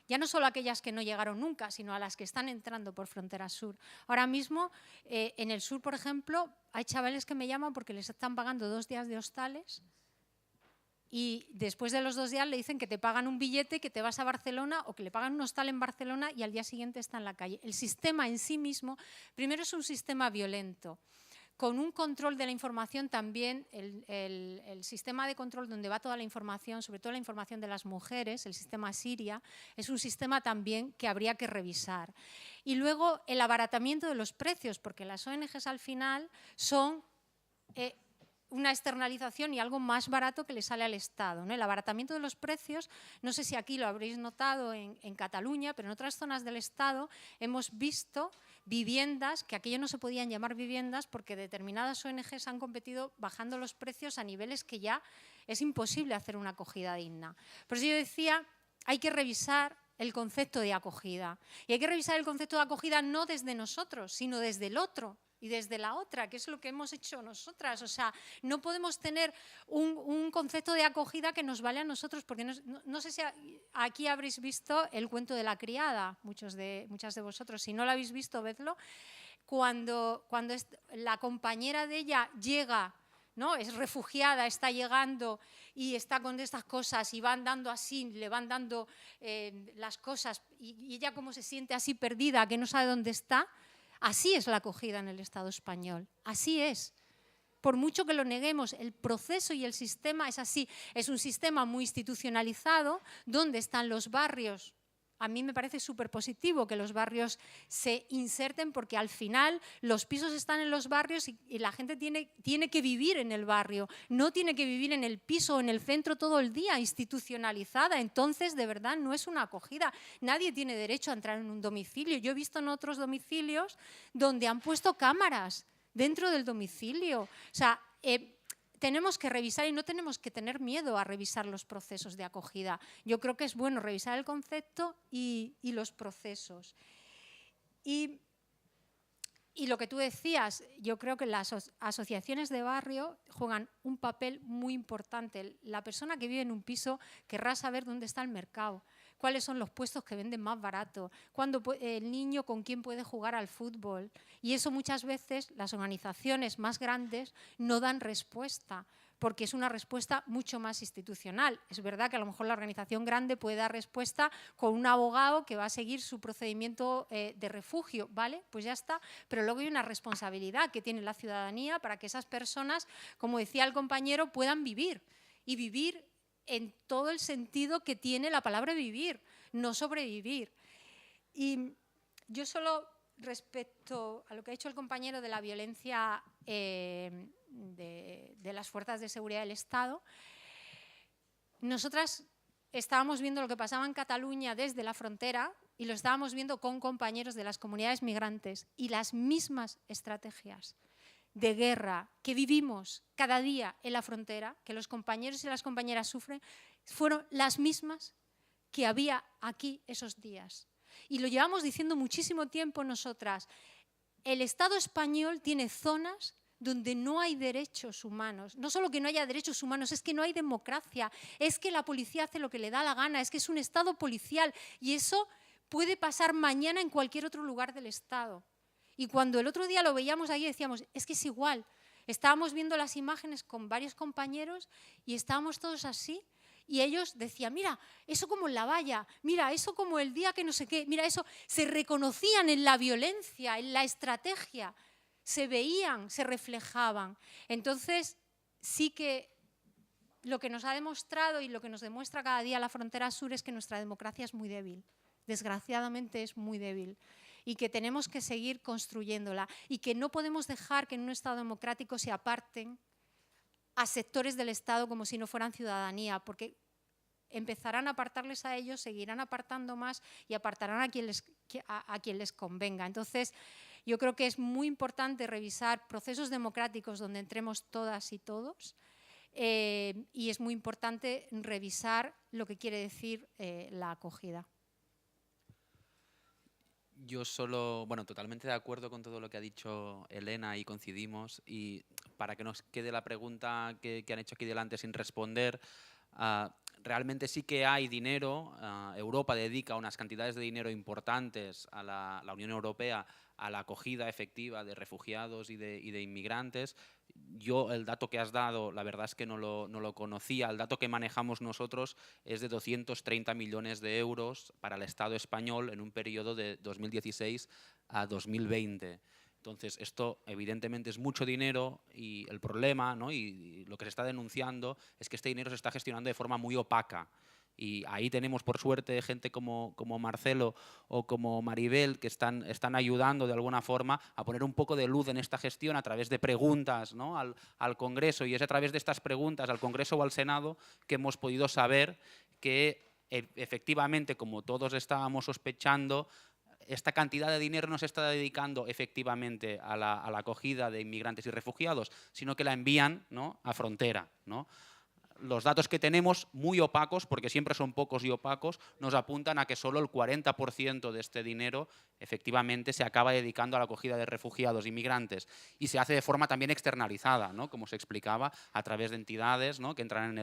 Ya no solo aquellas que no llegaron nunca, sino a las que están entrando por frontera sur. Ahora mismo, en el sur, por ejemplo, hay chavales que me llaman porque les están pagando 2 días de hostales y después de los 2 días le dicen que te pagan un billete, que te vas a Barcelona o que le pagan un hostal en Barcelona y al día siguiente está en la calle. El sistema en sí mismo, primero es un sistema violento, con un control de la información también, el sistema de control donde va toda la información, sobre todo la información de las mujeres, el sistema Siria, es un sistema también que habría que revisar. Y luego el abaratamiento de los precios, porque las ONGs al final son una externalización y algo más barato que le sale al Estado, ¿no? El abaratamiento de los precios, no sé si aquí lo habréis notado en Cataluña, pero en otras zonas del Estado hemos visto viviendas, que aquello no se podían llamar viviendas porque determinadas ONGs han competido bajando los precios a niveles que ya es imposible hacer una acogida digna. Por eso yo decía, hay que revisar el concepto de acogida. Y hay que revisar el concepto de acogida no desde nosotros, sino desde el otro y desde la otra, que es lo que hemos hecho nosotras. O sea, no podemos tener un concepto de acogida que nos vale a nosotros, porque no sé si aquí habréis visto El cuento de la criada, muchas de vosotros. Si no lo habéis visto, vedlo. Cuando la compañera de ella llega, ¿no? Es refugiada, está llegando y está con estas cosas y van dando así, le van dando las cosas y ella como se siente así perdida, que no sabe dónde está. Así es la acogida en el Estado español, así es. Por mucho que lo neguemos, el proceso y el sistema es así. Es un sistema muy institucionalizado, donde están los barrios. A mí me parece súper positivo que los barrios se inserten porque al final los pisos están en los barrios y la gente tiene que vivir en el barrio, no tiene que vivir en el piso o en el centro todo el día, institucionalizada. Entonces, de verdad, no es una acogida. Nadie tiene derecho a entrar en un domicilio. Yo he visto en otros domicilios donde han puesto cámaras dentro del domicilio. O sea, tenemos que revisar y no tenemos que tener miedo a revisar los procesos de acogida. Yo creo que es bueno revisar el concepto y los procesos. Y lo que tú decías, yo creo que las asociaciones de barrio juegan un papel muy importante. La persona que vive en un piso querrá saber dónde está el mercado, cuáles son los puestos que venden más barato, cuándo el niño con quién puede jugar al fútbol. Y eso muchas veces las organizaciones más grandes no dan respuesta, porque es una respuesta mucho más institucional. Es verdad que a lo mejor la organización grande puede dar respuesta con un abogado que va a seguir su procedimiento de refugio, ¿vale? Pues ya está. Pero luego hay una responsabilidad que tiene la ciudadanía para que esas personas, como decía el compañero, puedan vivir y vivir en todo el sentido que tiene la palabra vivir, no sobrevivir. Y yo solo respecto a lo que ha dicho el compañero de la violencia de las fuerzas de seguridad del Estado, nosotras estábamos viendo lo que pasaba en Cataluña desde la frontera y lo estábamos viendo con compañeros de las comunidades migrantes, y las mismas estrategias de guerra que vivimos cada día en la frontera, que los compañeros y las compañeras sufren, fueron las mismas que había aquí esos días. Y lo llevamos diciendo muchísimo tiempo nosotras. El Estado español tiene zonas donde no hay derechos humanos. No solo que no haya derechos humanos, es que no hay democracia, es que la policía hace lo que le da la gana, es que es un Estado policial, y eso puede pasar mañana en cualquier otro lugar del Estado. Y cuando el otro día lo veíamos ahí decíamos, es que es igual. Estábamos viendo las imágenes con varios compañeros y estábamos todos así, y ellos decían, mira, eso como en La Valla, mira, eso como el día que no sé qué, mira, eso. Se reconocían en la violencia, en la estrategia, se veían, se reflejaban. Entonces, sí que lo que nos ha demostrado y lo que nos demuestra cada día la frontera sur es que nuestra democracia es muy débil. Desgraciadamente es muy débil. Y que tenemos que seguir construyéndola. Y que no podemos dejar que en un Estado democrático se aparten a sectores del Estado como si no fueran ciudadanía, porque empezarán a apartarles a ellos, seguirán apartando más y apartarán a quien les convenga. Entonces, yo creo que es muy importante revisar procesos democráticos donde entremos todas y todos, y es muy importante revisar lo que quiere decir la acogida. Yo solo, bueno, totalmente de acuerdo con todo lo que ha dicho Elena y coincidimos. Y para que nos quede la pregunta que han hecho aquí delante sin responder, realmente sí que hay dinero. Europa dedica unas cantidades de dinero importantes a la Unión Europea a la acogida efectiva de refugiados y de inmigrantes. Yo el dato que has dado, la verdad es que no lo conocía. El dato que manejamos nosotros es de 230 millones de euros para el Estado español en un periodo de 2016 a 2020. Entonces, esto evidentemente es mucho dinero, y el problema, ¿no?, y lo que se está denunciando es que este dinero se está gestionando de forma muy opaca. Y ahí tenemos, por suerte, gente como Marcelo o como Maribel que están ayudando de alguna forma a poner un poco de luz en esta gestión a través de preguntas, ¿no?, al Congreso. Y es a través de estas preguntas al Congreso o al Senado que hemos podido saber que efectivamente, como todos estábamos sospechando, esta cantidad de dinero no se está dedicando efectivamente a la acogida de inmigrantes y refugiados, sino que la envían, ¿no?, a frontera, ¿no? Los datos que tenemos, muy opacos, porque siempre son pocos y opacos, nos apuntan a que solo el 40% de este dinero efectivamente se acaba dedicando a la acogida de refugiados e inmigrantes, y se hace de forma también externalizada, ¿no?, como se explicaba, a través de entidades, ¿no?, que entran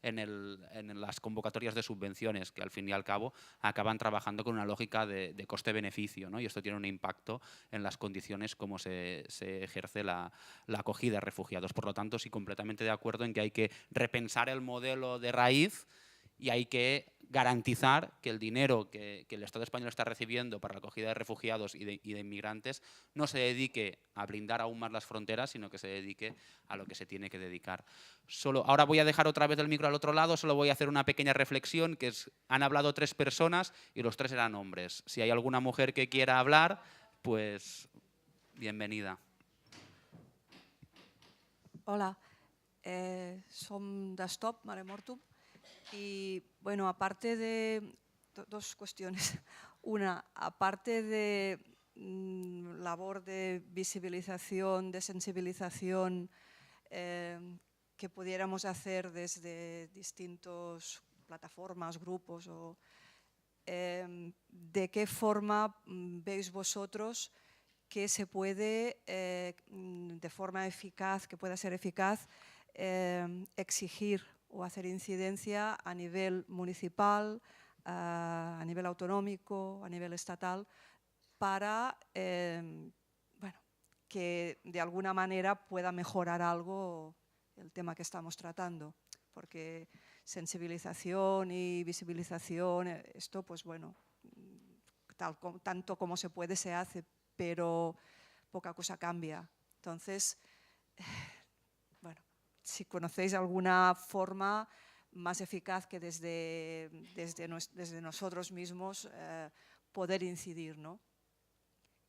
en las convocatorias de subvenciones, que al fin y al cabo acaban trabajando con una lógica de coste-beneficio, ¿no? Y esto tiene un impacto en las condiciones como se ejerce la acogida de refugiados. Por lo tanto, sí, completamente de acuerdo en que hay que repensar el modelo de raíz y hay que garantizar que el dinero que el Estado español está recibiendo para la acogida de refugiados y de inmigrantes no se dedique a blindar aún más las fronteras, sino que se dedique a lo que se tiene que dedicar. Ahora voy a dejar otra vez el micro al otro lado, solo voy a hacer una pequeña reflexión, que es, han hablado 3 personas y los 3 eran hombres. Si hay alguna mujer que quiera hablar, pues bienvenida. Hola. Som d'Stop, Mare Mortum, y bueno, aparte de dos cuestiones. Una, aparte de labor de visibilización, de sensibilización que pudiéramos hacer desde distintas plataformas, grupos, ¿de qué forma veis vosotros que se puede, de forma eficaz, que pueda ser eficaz, exigir o hacer incidencia a nivel municipal, a nivel autonómico, a nivel estatal, para bueno, que de alguna manera pueda mejorar algo el tema que estamos tratando? Porque sensibilización y visibilización, esto pues bueno, tanto como se puede se hace, pero poca cosa cambia. Entonces, bueno, si conocéis alguna forma más eficaz que desde nosotros mismos poder incidir, ¿no?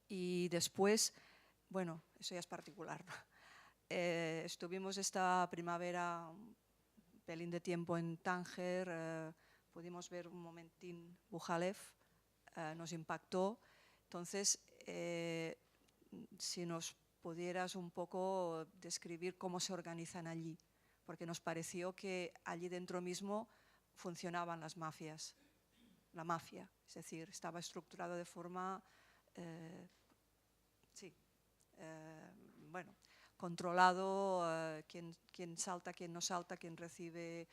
Y después, bueno, eso ya es particular, ¿no? Estuvimos esta primavera un pelín de tiempo en Tánger, pudimos ver un momentín Bujalev, nos impactó. Entonces, si nos pudieras un poco describir cómo se organizan allí, porque nos pareció que allí dentro mismo funcionaban las mafias, la mafia, es decir, estaba estructurado de forma, bueno, controlado, quién salta, quién no salta, quién recibe,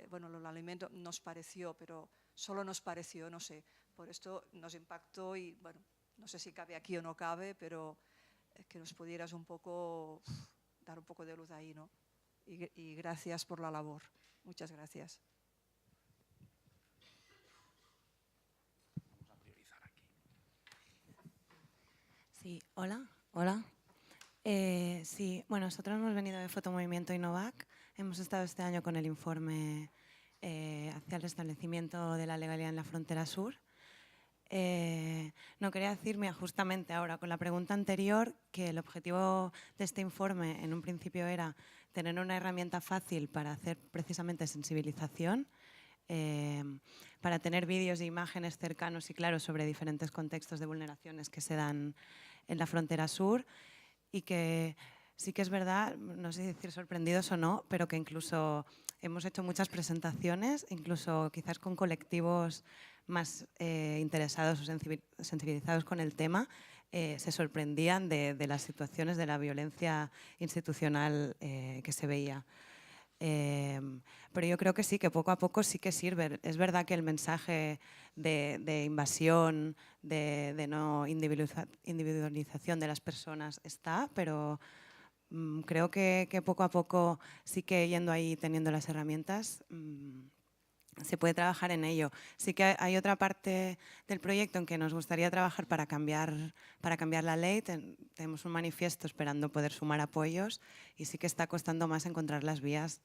bueno, los alimentos, nos pareció, pero solo nos pareció, no sé, por esto nos impactó y, bueno, no sé si cabe aquí o no cabe, pero que nos pudieras un poco dar un poco de luz ahí, ¿no? Y gracias por la labor. Muchas gracias. Vamos a priorizar aquí. Sí, hola. Sí, bueno, nosotros hemos venido de Fotomovimiento Innovac. Hemos estado este año con el informe hacia el restablecimiento de la legalidad en la frontera sur. No quería decirme justamente ahora con la pregunta anterior que el objetivo de este informe en un principio era tener una herramienta fácil para hacer precisamente sensibilización, para tener vídeos e imágenes cercanos y claros sobre diferentes contextos de vulneraciones que se dan en la frontera sur, y que sí que es verdad, no sé si decir sorprendidos o no, pero que incluso hemos hecho muchas presentaciones, incluso quizás con colectivos más interesados o sensibilizados con el tema, se sorprendían de las situaciones de la violencia institucional que se veía. Pero yo creo que sí, que poco a poco sí que sirve. Es verdad que el mensaje de invasión, de no individualización de las personas está, pero creo que poco a poco sí que yendo ahí teniendo las herramientas se puede trabajar en ello. Sí que hay otra parte del proyecto en que nos gustaría trabajar para cambiar la ley. Tenemos un manifiesto esperando poder sumar apoyos y sí que está costando más encontrar las vías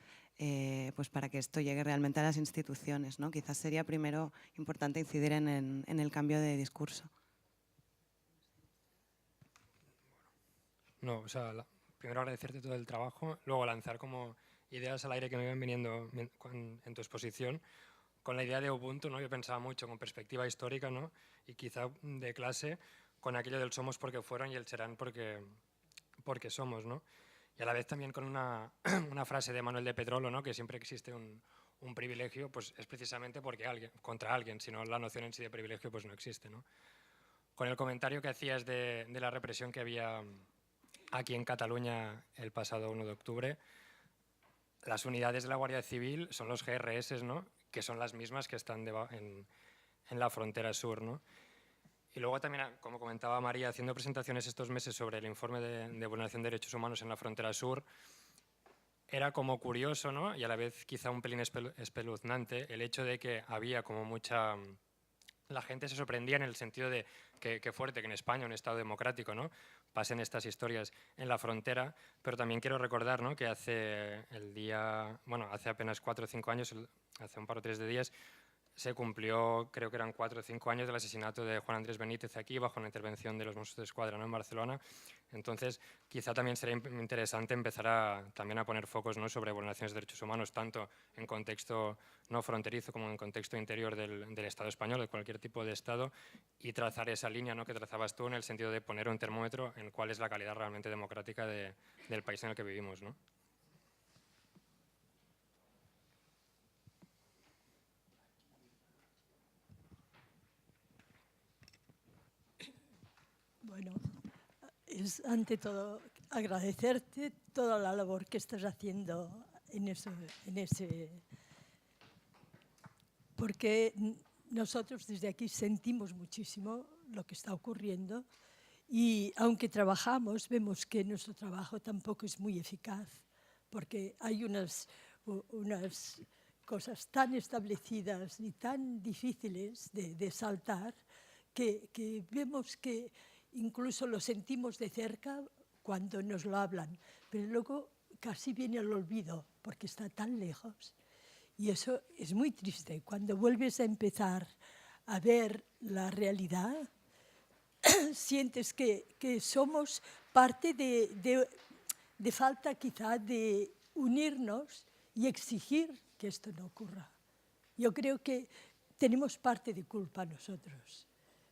pues para que esto llegue realmente a las instituciones, ¿no? Quizás sería primero importante incidir en el cambio de discurso. No, o sea, primero agradecerte todo el trabajo, luego lanzar como ideas al aire que me iban viniendo en tu exposición, con la idea de Ubuntu, ¿no? Yo pensaba mucho con perspectiva histórica, ¿no? Y quizá de clase, con aquello del somos porque fueron y el serán porque somos, ¿no? Y a la vez también con una frase de Manuel de Pedrolo, ¿no? Que siempre existe un privilegio, pues es precisamente porque contra alguien, si no la noción en sí de privilegio pues no existe, ¿no? Con el comentario que hacías de la represión que había aquí en Cataluña el pasado 1 de octubre, las unidades de la Guardia Civil son los GRS, ¿no? Que son las mismas que están en la frontera sur, ¿no? Y luego también, como comentaba María, haciendo presentaciones estos meses sobre el informe de vulneración de derechos humanos en la frontera sur, era como curioso, ¿no? Y a la vez quizá un pelín espeluznante el hecho de que había como mucha... La gente se sorprendía en el sentido de que fuerte que en España, un Estado democrático, ¿no? Pasen estas historias en la frontera, pero también quiero recordar, ¿no? Que hace apenas 4 o 5 años, hace un par o 3 de días, se cumplió, creo que eran 4 o 5 años del asesinato de Juan Andrés Benítez aquí, bajo la intervención de los Mossos d'Esquadra, ¿no? En Barcelona. Entonces, quizá también sería interesante empezar también a poner focos, ¿no? Sobre vulneraciones de derechos humanos, tanto en contexto no fronterizo como en contexto interior del Estado español, de cualquier tipo de Estado, y trazar esa línea, ¿no? Que trazabas tú en el sentido de poner un termómetro en cuál es la calidad realmente democrática del país en el que vivimos, ¿no? Bueno, es ante todo agradecerte toda la labor que estás haciendo porque nosotros desde aquí sentimos muchísimo lo que está ocurriendo y aunque trabajamos vemos que nuestro trabajo tampoco es muy eficaz porque hay unas cosas tan establecidas y tan difíciles de saltar que vemos que incluso lo sentimos de cerca cuando nos lo hablan, pero luego casi viene al olvido porque está tan lejos. Y eso es muy triste. Cuando vuelves a empezar a ver la realidad, sientes que somos parte de falta quizá de unirnos y exigir que esto no ocurra. Yo creo que tenemos parte de culpa nosotros,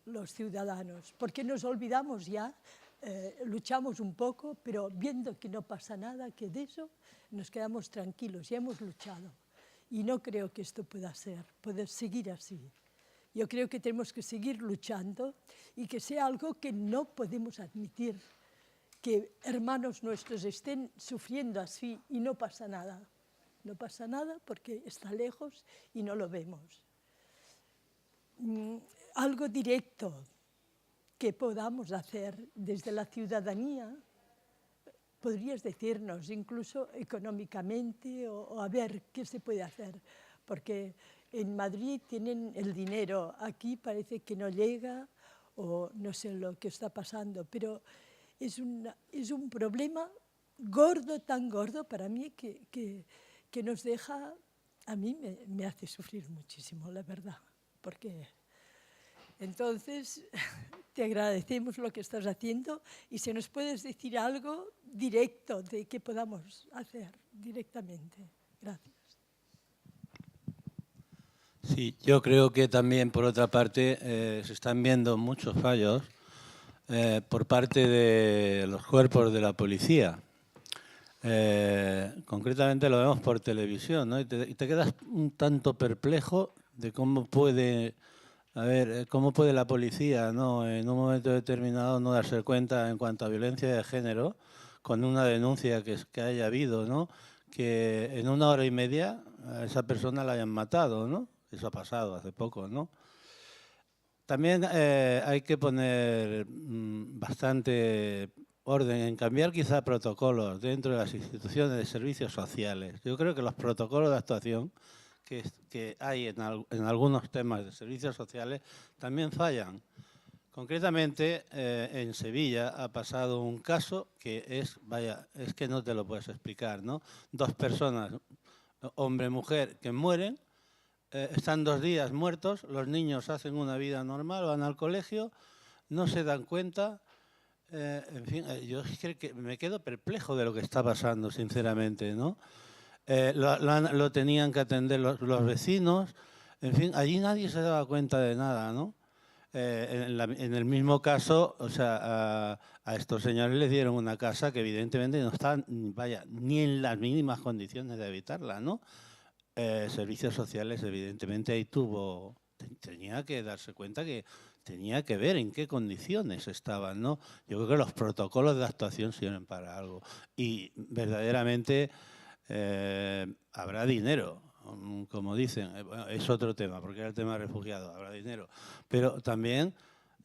los ciudadanos, porque nos olvidamos ya, luchamos un poco, pero viendo que no pasa nada, que de eso nos quedamos tranquilos, ya hemos luchado. Y no creo que esto pueda seguir así. Yo creo que tenemos que seguir luchando y que sea algo que no podemos admitir, que hermanos nuestros estén sufriendo así y no pasa nada. No pasa nada porque está lejos y no lo vemos. Algo directo que podamos hacer desde la ciudadanía, podrías decirnos, incluso económicamente, o a ver qué se puede hacer, porque en Madrid tienen el dinero, aquí parece que no llega, o no sé lo que está pasando, pero es un problema gordo, tan gordo para mí, que nos deja, a mí me hace sufrir muchísimo, la verdad, porque entonces te agradecemos lo que estás haciendo y si nos puedes decir algo directo de qué podamos hacer directamente. Gracias. Sí, yo creo que también, por otra parte, se están viendo muchos fallos por parte de los cuerpos de la policía. Concretamente lo vemos por televisión, ¿no? Y te quedas un tanto perplejo de cómo puede la policía, ¿no?, en un momento determinado no darse cuenta en cuanto a violencia de género, con una denuncia que haya habido, ¿no?, que en 1 hora y media a esa persona la hayan matado, ¿no? Eso ha pasado hace poco, ¿no? También hay que poner bastante orden en cambiar quizá protocolos dentro de las instituciones de servicios sociales. Yo creo que los protocolos de actuación que hay en algunos temas de servicios sociales también fallan. Concretamente, en Sevilla ha pasado un caso que es que no te lo puedes explicar, ¿no? 2 personas, hombre y mujer, que mueren, están 2 días muertos, los niños hacen una vida normal, van al colegio, no se dan cuenta. En fin, yo creo que me quedo perplejo de lo que está pasando, sinceramente, ¿no? Lo tenían que atender los vecinos, en fin, allí nadie se daba cuenta de nada, ¿no? En el mismo caso, o sea, a estos señores les dieron una casa que evidentemente no está, ni en las mínimas condiciones de habitarla, ¿no? Servicios sociales, evidentemente, ahí tenía que darse cuenta que tenía que ver en qué condiciones estaban, ¿no? Yo creo que los protocolos de actuación sirven para algo y verdaderamente habrá dinero, como dicen, es otro tema, porque era el tema de refugiados, habrá dinero, pero también,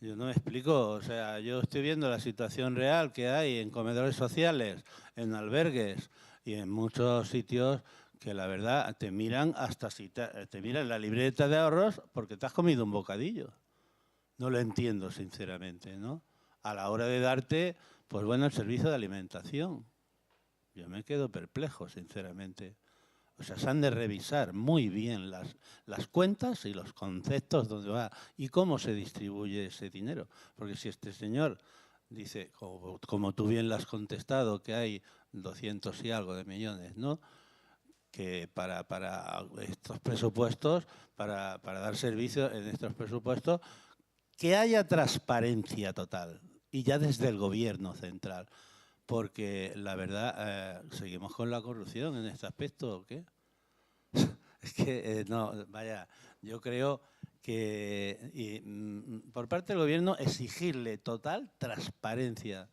yo no me explico, o sea, yo estoy viendo la situación real que hay en comedores sociales, en albergues y en muchos sitios que la verdad te miran hasta si te miran la libreta de ahorros porque te has comido un bocadillo. No lo entiendo, sinceramente, ¿no? A la hora de darte, pues bueno, el servicio de alimentación. Yo me quedo perplejo, sinceramente. O sea, se han de revisar muy bien las cuentas y los conceptos donde va y cómo se distribuye ese dinero. Porque si este señor dice, como tú bien lo has contestado, que hay 200 y algo de millones, ¿no?, que para estos presupuestos, para dar servicio en estos presupuestos, que haya transparencia total y ya desde el gobierno central. Porque la verdad, seguimos con la corrupción en este aspecto, ¿o qué? Es que, no, vaya, yo creo que por parte del gobierno exigirle total transparencia.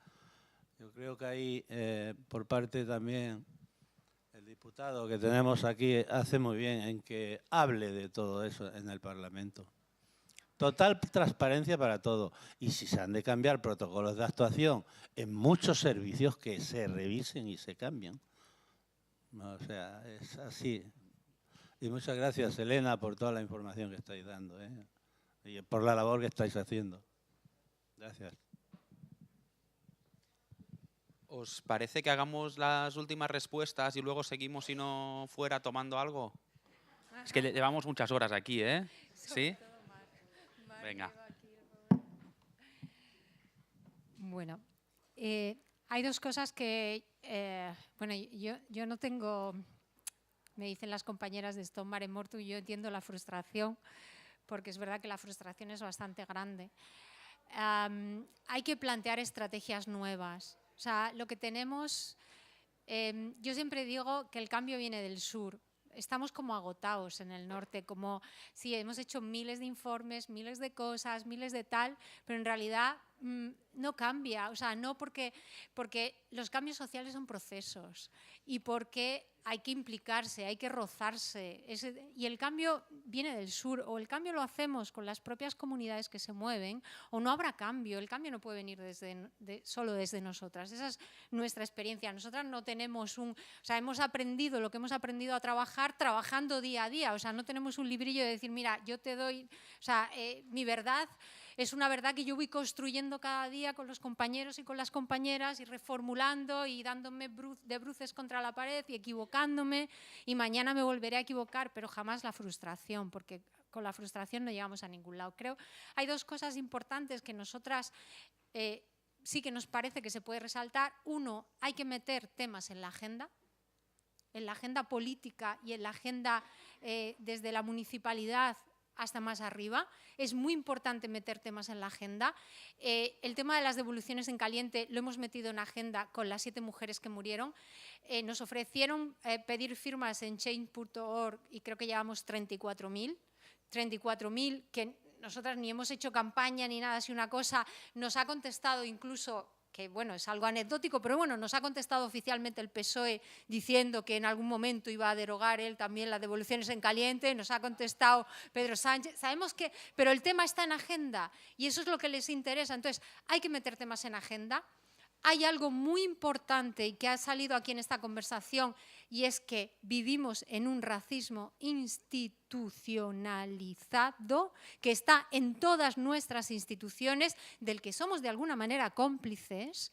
Yo creo que ahí, por parte también, el diputado que tenemos aquí hace muy bien en que hable de todo eso en el Parlamento. Total transparencia para todo. Y si se han de cambiar protocolos de actuación en muchos servicios, que se revisen y se cambien. O sea, es así. Y muchas gracias, Elena, por toda la información que estáis dando, ¿eh? Y por la labor que estáis haciendo. Gracias. ¿Os parece que hagamos las últimas respuestas y luego seguimos, si no fuera, tomando algo? Es que llevamos muchas horas aquí, ¿eh? ¿Sí? Venga. Bueno, hay dos cosas que, bueno, yo no tengo, me dicen las compañeras de Stop Mare Mortum, yo entiendo la frustración, porque es verdad que la frustración es bastante grande. Hay que plantear estrategias nuevas. O sea, lo que tenemos, yo siempre digo que el cambio viene del sur. Estamos como agotados en el norte, como sí, hemos hecho miles de informes, miles de cosas, miles de tal, pero en realidad no cambia, o sea, no porque los cambios sociales son procesos y porque hay que implicarse, hay que rozarse, y el cambio viene del sur, o el cambio lo hacemos con las propias comunidades que se mueven, o no habrá cambio, el cambio no puede venir solo desde nosotras, esa es nuestra experiencia, nosotras no tenemos o sea, hemos aprendido lo que hemos aprendido a trabajar trabajando día a día, o sea, no tenemos un librillo de decir, mira, yo te doy, o sea, mi verdad es una verdad que yo voy construyendo cada día con los compañeros y con las compañeras y reformulando y dándome de bruces contra la pared y equivocándome y mañana me volveré a equivocar, pero jamás la frustración, porque con la frustración no llegamos a ningún lado. Creo hay dos cosas importantes que nosotras sí que nos parece que se puede resaltar. Uno, hay que meter temas en la agenda política y en la agenda desde la municipalidad hasta más arriba. Es muy importante meter temas en la agenda. El tema de las devoluciones en caliente lo hemos metido en agenda con las 7 mujeres que murieron. Nos ofrecieron pedir firmas en change.org y creo que llevamos 34.000 que nosotras ni hemos hecho campaña ni nada, si una cosa nos ha contestado incluso, que bueno, es algo anecdótico, pero bueno, nos ha contestado oficialmente el PSOE diciendo que en algún momento iba a derogar él también las devoluciones en caliente, nos ha contestado Pedro Sánchez, sabemos que, pero el tema está en agenda y eso es lo que les interesa, entonces hay que meter temas en agenda. Hay algo muy importante y que ha salido aquí en esta conversación y es que vivimos en un racismo institucionalizado que está en todas nuestras instituciones, del que somos de alguna manera cómplices,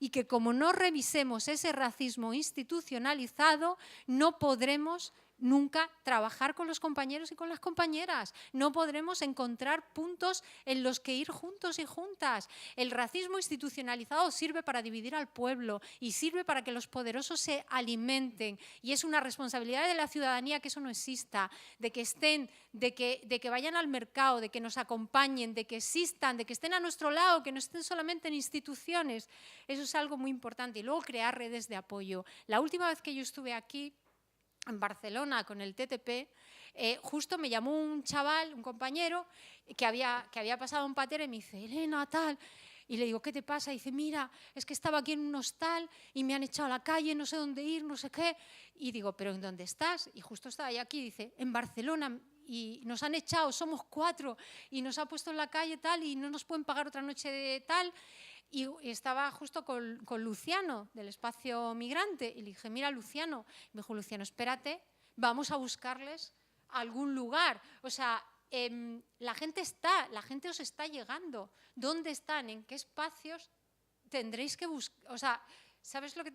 y que como no revisemos ese racismo institucionalizado no podremos nunca trabajar con los compañeros y con las compañeras. No podremos encontrar puntos en los que ir juntos y juntas. El racismo institucionalizado sirve para dividir al pueblo y sirve para que los poderosos se alimenten. Y es una responsabilidad de la ciudadanía que eso no exista, de que estén, de que vayan al mercado, de que nos acompañen, de que existan, de que estén a nuestro lado, que no estén solamente en instituciones. Eso es algo muy importante. Y luego crear redes de apoyo. La última vez que yo estuve aquí, en Barcelona con el TTP, justo me llamó un chaval, un compañero, que había pasado un pater y me dice, Elena, tal, y le digo, ¿qué te pasa? Y dice, mira, es que estaba aquí en un hostal y me han echado a la calle, no sé dónde ir, no sé qué. Y digo, ¿pero en dónde estás? Y justo estaba yo aquí, dice, en Barcelona, y nos han echado, somos 4, y nos ha puesto en la calle tal, y no nos pueden pagar otra noche de tal. Y estaba justo con Luciano, del Espacio Migrante, y le dije, mira, Luciano, me dijo, Luciano, espérate, vamos a buscarles algún lugar. O sea, la gente os está llegando. ¿Dónde están? ¿En qué espacios tendréis que buscar? O sea, ¿sabes lo que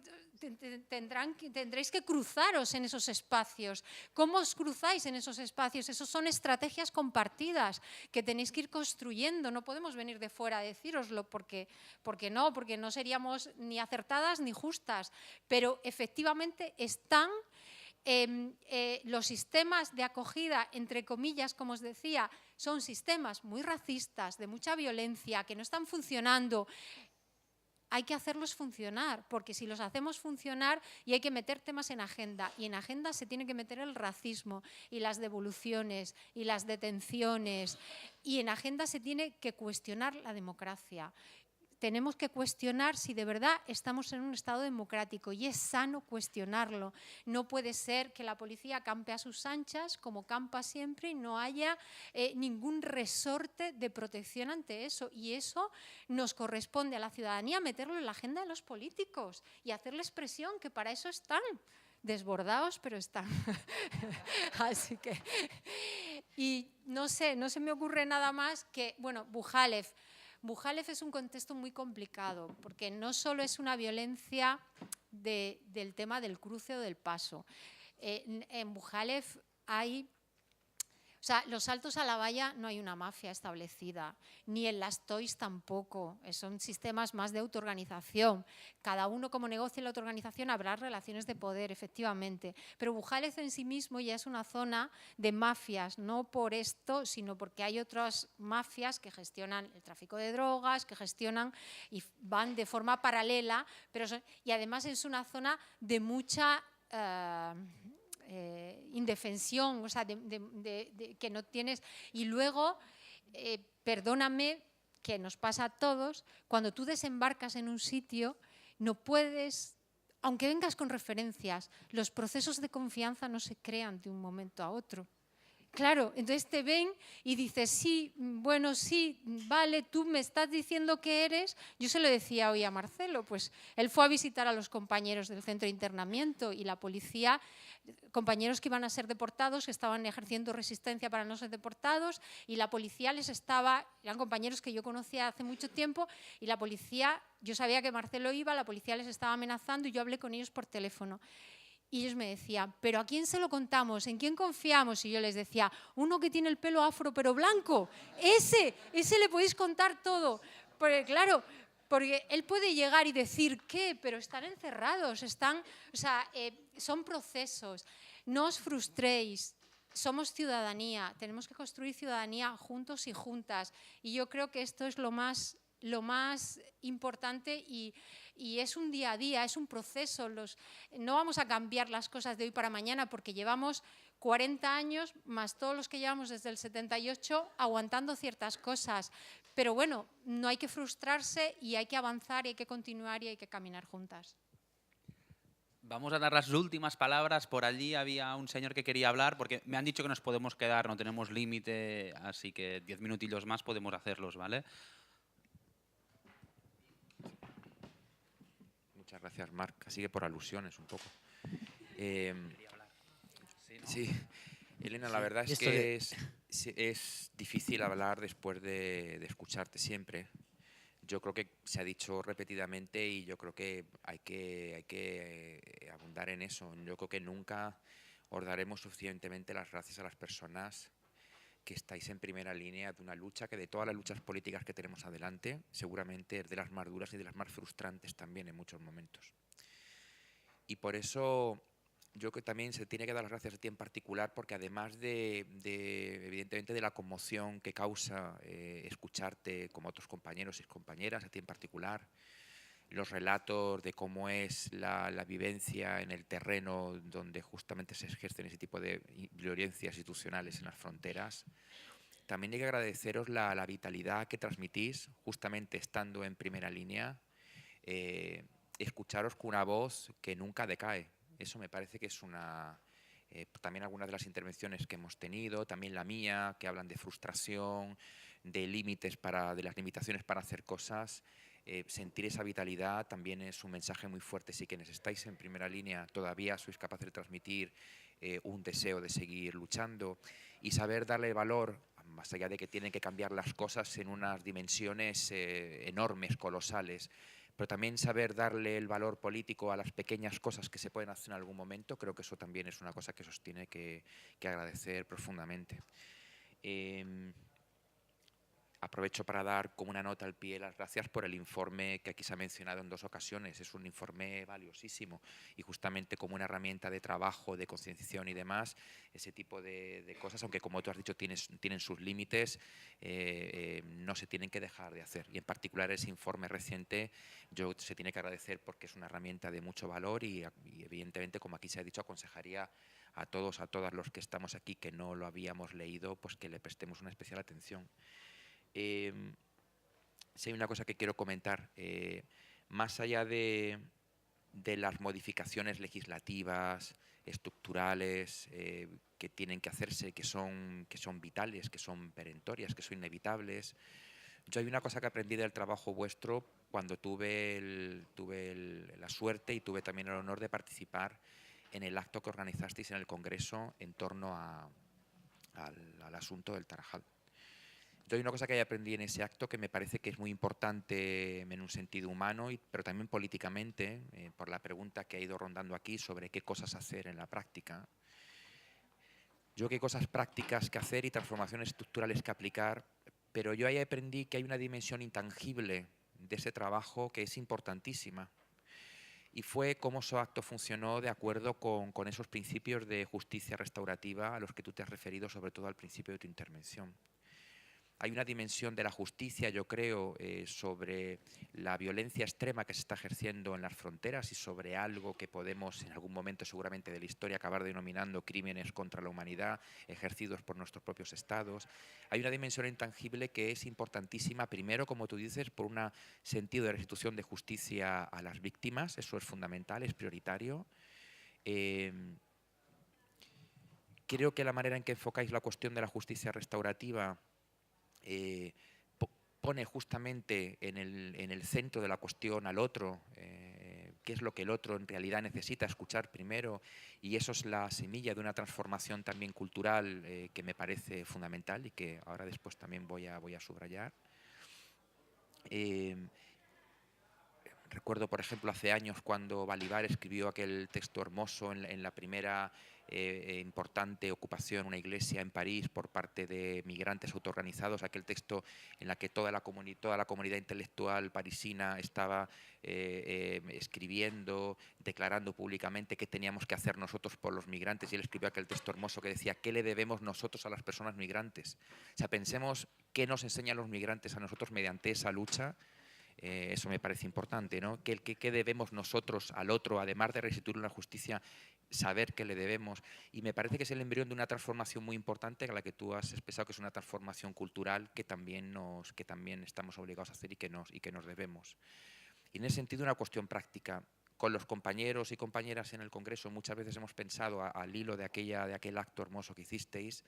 tendréis que cruzaros en esos espacios? ¿Cómo os cruzáis en esos espacios? Esos son estrategias compartidas que tenéis que ir construyendo. No podemos venir de fuera a decíroslo porque no seríamos ni acertadas ni justas. Pero efectivamente están los sistemas de acogida, entre comillas, como os decía, son sistemas muy racistas, de mucha violencia, que no están funcionando. Hay que hacerlos funcionar, porque si los hacemos funcionar y hay que meter temas en agenda, y en agenda se tiene que meter el racismo y las devoluciones y las detenciones, y en agenda se tiene que cuestionar la democracia. Tenemos que cuestionar si de verdad estamos en un Estado democrático y es sano cuestionarlo. No puede ser que la policía campe a sus anchas, como campa siempre, y no haya ningún resorte de protección ante eso. Y eso nos corresponde a la ciudadanía meterlo en la agenda de los políticos y hacerles presión, que para eso están. Desbordados, pero están. Así que... Y no se me ocurre nada más que, bueno, Bujalef. Bujalef es un contexto muy complicado porque no solo es una violencia del tema del cruce o del paso. En Bujalef hay, o O sea, los saltos a la valla no hay una mafia establecida, ni en las toys tampoco, son sistemas más de autoorganización. Cada uno como negocio en la autoorganización habrá relaciones de poder, efectivamente, pero Bujales en sí mismo ya es una zona de mafias, no por esto, sino porque hay otras mafias que gestionan el tráfico de drogas, que gestionan y van de forma paralela, y además es una zona de mucha indefensión, o sea, que no tienes. Y luego, perdóname, que nos pasa a todos, cuando tú desembarcas en un sitio, no puedes, aunque vengas con referencias, los procesos de confianza no se crean de un momento a otro. Claro, entonces te ven y dices, sí, bueno, sí, vale, tú me estás diciendo que eres. Yo se lo decía hoy a Marcelo, pues él fue a visitar a los compañeros del centro de internamiento y la policía, compañeros que iban a ser deportados, que estaban ejerciendo resistencia para no ser deportados, y la policía eran compañeros que yo conocía hace mucho tiempo, y la policía, yo sabía que Marcelo iba, la policía les estaba amenazando y yo hablé con ellos por teléfono. Y ellos me decían, ¿pero a quién se lo contamos? ¿En quién confiamos? Y yo les decía, uno que tiene el pelo afro pero blanco, ese le podéis contar todo. Porque claro, porque él puede llegar y decir qué, pero están encerrados, son procesos. No os frustréis, somos ciudadanía, tenemos que construir ciudadanía juntos y juntas. Y yo creo que esto es lo más importante y es un día a día, es un proceso. No vamos a cambiar las cosas de hoy para mañana porque llevamos 40 años, más todos los que llevamos desde el 78, aguantando ciertas cosas. Pero bueno, no hay que frustrarse y hay que avanzar y hay que continuar y hay que caminar juntas. Vamos a dar las últimas palabras. Por allí había un señor que quería hablar, porque me han dicho que nos podemos quedar, no tenemos límite, así que 10 minutillos más podemos hacerlos, ¿vale? Muchas gracias, Marc. Sigue por alusiones un poco. Sí, Elena, la verdad es que es difícil hablar después de escucharte siempre. Yo creo que se ha dicho repetidamente y yo creo que hay que abundar en eso. Yo creo que nunca os daremos suficientemente las gracias a las personas que estáis en primera línea de una lucha que, de todas las luchas políticas que tenemos adelante, seguramente es de las más duras y de las más frustrantes también en muchos momentos. Y por eso yo creo que también se tiene que dar las gracias a ti en particular, porque además evidentemente de la conmoción que causa escucharte como otros compañeros y compañeras, a ti en particular, los relatos de cómo es la vivencia en el terreno donde justamente se ejercen ese tipo de violencias institucionales en las fronteras. También hay que agradeceros la vitalidad que transmitís justamente estando en primera línea, escucharos con una voz que nunca decae. Eso me parece que es también algunas de las intervenciones que hemos tenido, también la mía, que hablan de frustración, de límites, de las limitaciones para hacer cosas. Sentir esa vitalidad también es un mensaje muy fuerte. Si quienes estáis en primera línea todavía sois capaces de transmitir un deseo de seguir luchando y saber darle valor, más allá de que tienen que cambiar las cosas en unas dimensiones enormes, colosales, pero también saber darle el valor político a las pequeñas cosas que se pueden hacer en algún momento. Creo que eso también es una cosa que os tiene que agradecer profundamente. Aprovecho para dar como una nota al pie las gracias por el informe que aquí se ha mencionado en 2 ocasiones. Es un informe valiosísimo y justamente como una herramienta de trabajo, de concienciación y demás, ese tipo de cosas, aunque como tú has dicho tienen sus límites, no se tienen que dejar de hacer. Y en particular ese informe reciente se tiene que agradecer porque es una herramienta de mucho valor y evidentemente, como aquí se ha dicho, aconsejaría a todos, a todas los que estamos aquí que no lo habíamos leído, pues que le prestemos una especial atención. Si hay una cosa que quiero comentar, más allá de las modificaciones legislativas, estructurales, que tienen que hacerse, que son vitales, que son perentorias, que son inevitables, yo hay una cosa que aprendí del trabajo vuestro cuando tuve la suerte y tuve también el honor de participar en el acto que organizasteis en el Congreso en torno al asunto del Tarajal. Yo hay una cosa que aprendí en ese acto que me parece que es muy importante en un sentido humano, pero también políticamente, por la pregunta que ha ido rondando aquí sobre qué cosas hacer en la práctica. Yo creo que hay cosas prácticas que hacer y transformaciones estructurales que aplicar, pero yo ahí aprendí que hay una dimensión intangible de ese trabajo que es importantísima. Y fue cómo SOACTO funcionó de acuerdo con esos principios de justicia restaurativa a los que tú te has referido, sobre todo al principio de tu intervención. Hay una dimensión de la justicia, yo creo, sobre la violencia extrema que se está ejerciendo en las fronteras y sobre algo que podemos en algún momento seguramente de la historia acabar denominando crímenes contra la humanidad ejercidos por nuestros propios estados. Hay una dimensión intangible que es importantísima, primero, como tú dices, por un sentido de restitución de justicia a las víctimas, eso es fundamental, es prioritario. Creo que la manera en que enfocáis la cuestión de la justicia restaurativa pone justamente en el centro de la cuestión al otro, qué es lo que el otro en realidad necesita escuchar primero, y eso es la semilla de una transformación también cultural que me parece fundamental y que ahora después también voy a subrayar. Recuerdo, por ejemplo, hace años cuando Balibar escribió aquel texto hermoso en la primera importante ocupación, una iglesia en París por parte de migrantes autoorganizados, aquel texto en la que toda la comunidad intelectual parisina estaba escribiendo, declarando públicamente qué teníamos que hacer nosotros por los migrantes, y él escribió aquel texto hermoso que decía: ¿qué le debemos nosotros a las personas migrantes? O sea, pensemos qué nos enseñan los migrantes a nosotros mediante esa lucha. Eso me parece importante, ¿no? ¿Qué debemos nosotros al otro, además de restituir una justicia, saber qué le debemos? Y me parece que es el embrión de una transformación muy importante, a la que tú has expresado que es una transformación cultural que también estamos obligados a hacer y que nos debemos. Y en ese sentido, una cuestión práctica. Con los compañeros y compañeras en el Congreso muchas veces hemos pensado, al hilo de aquel acto hermoso que hicisteis,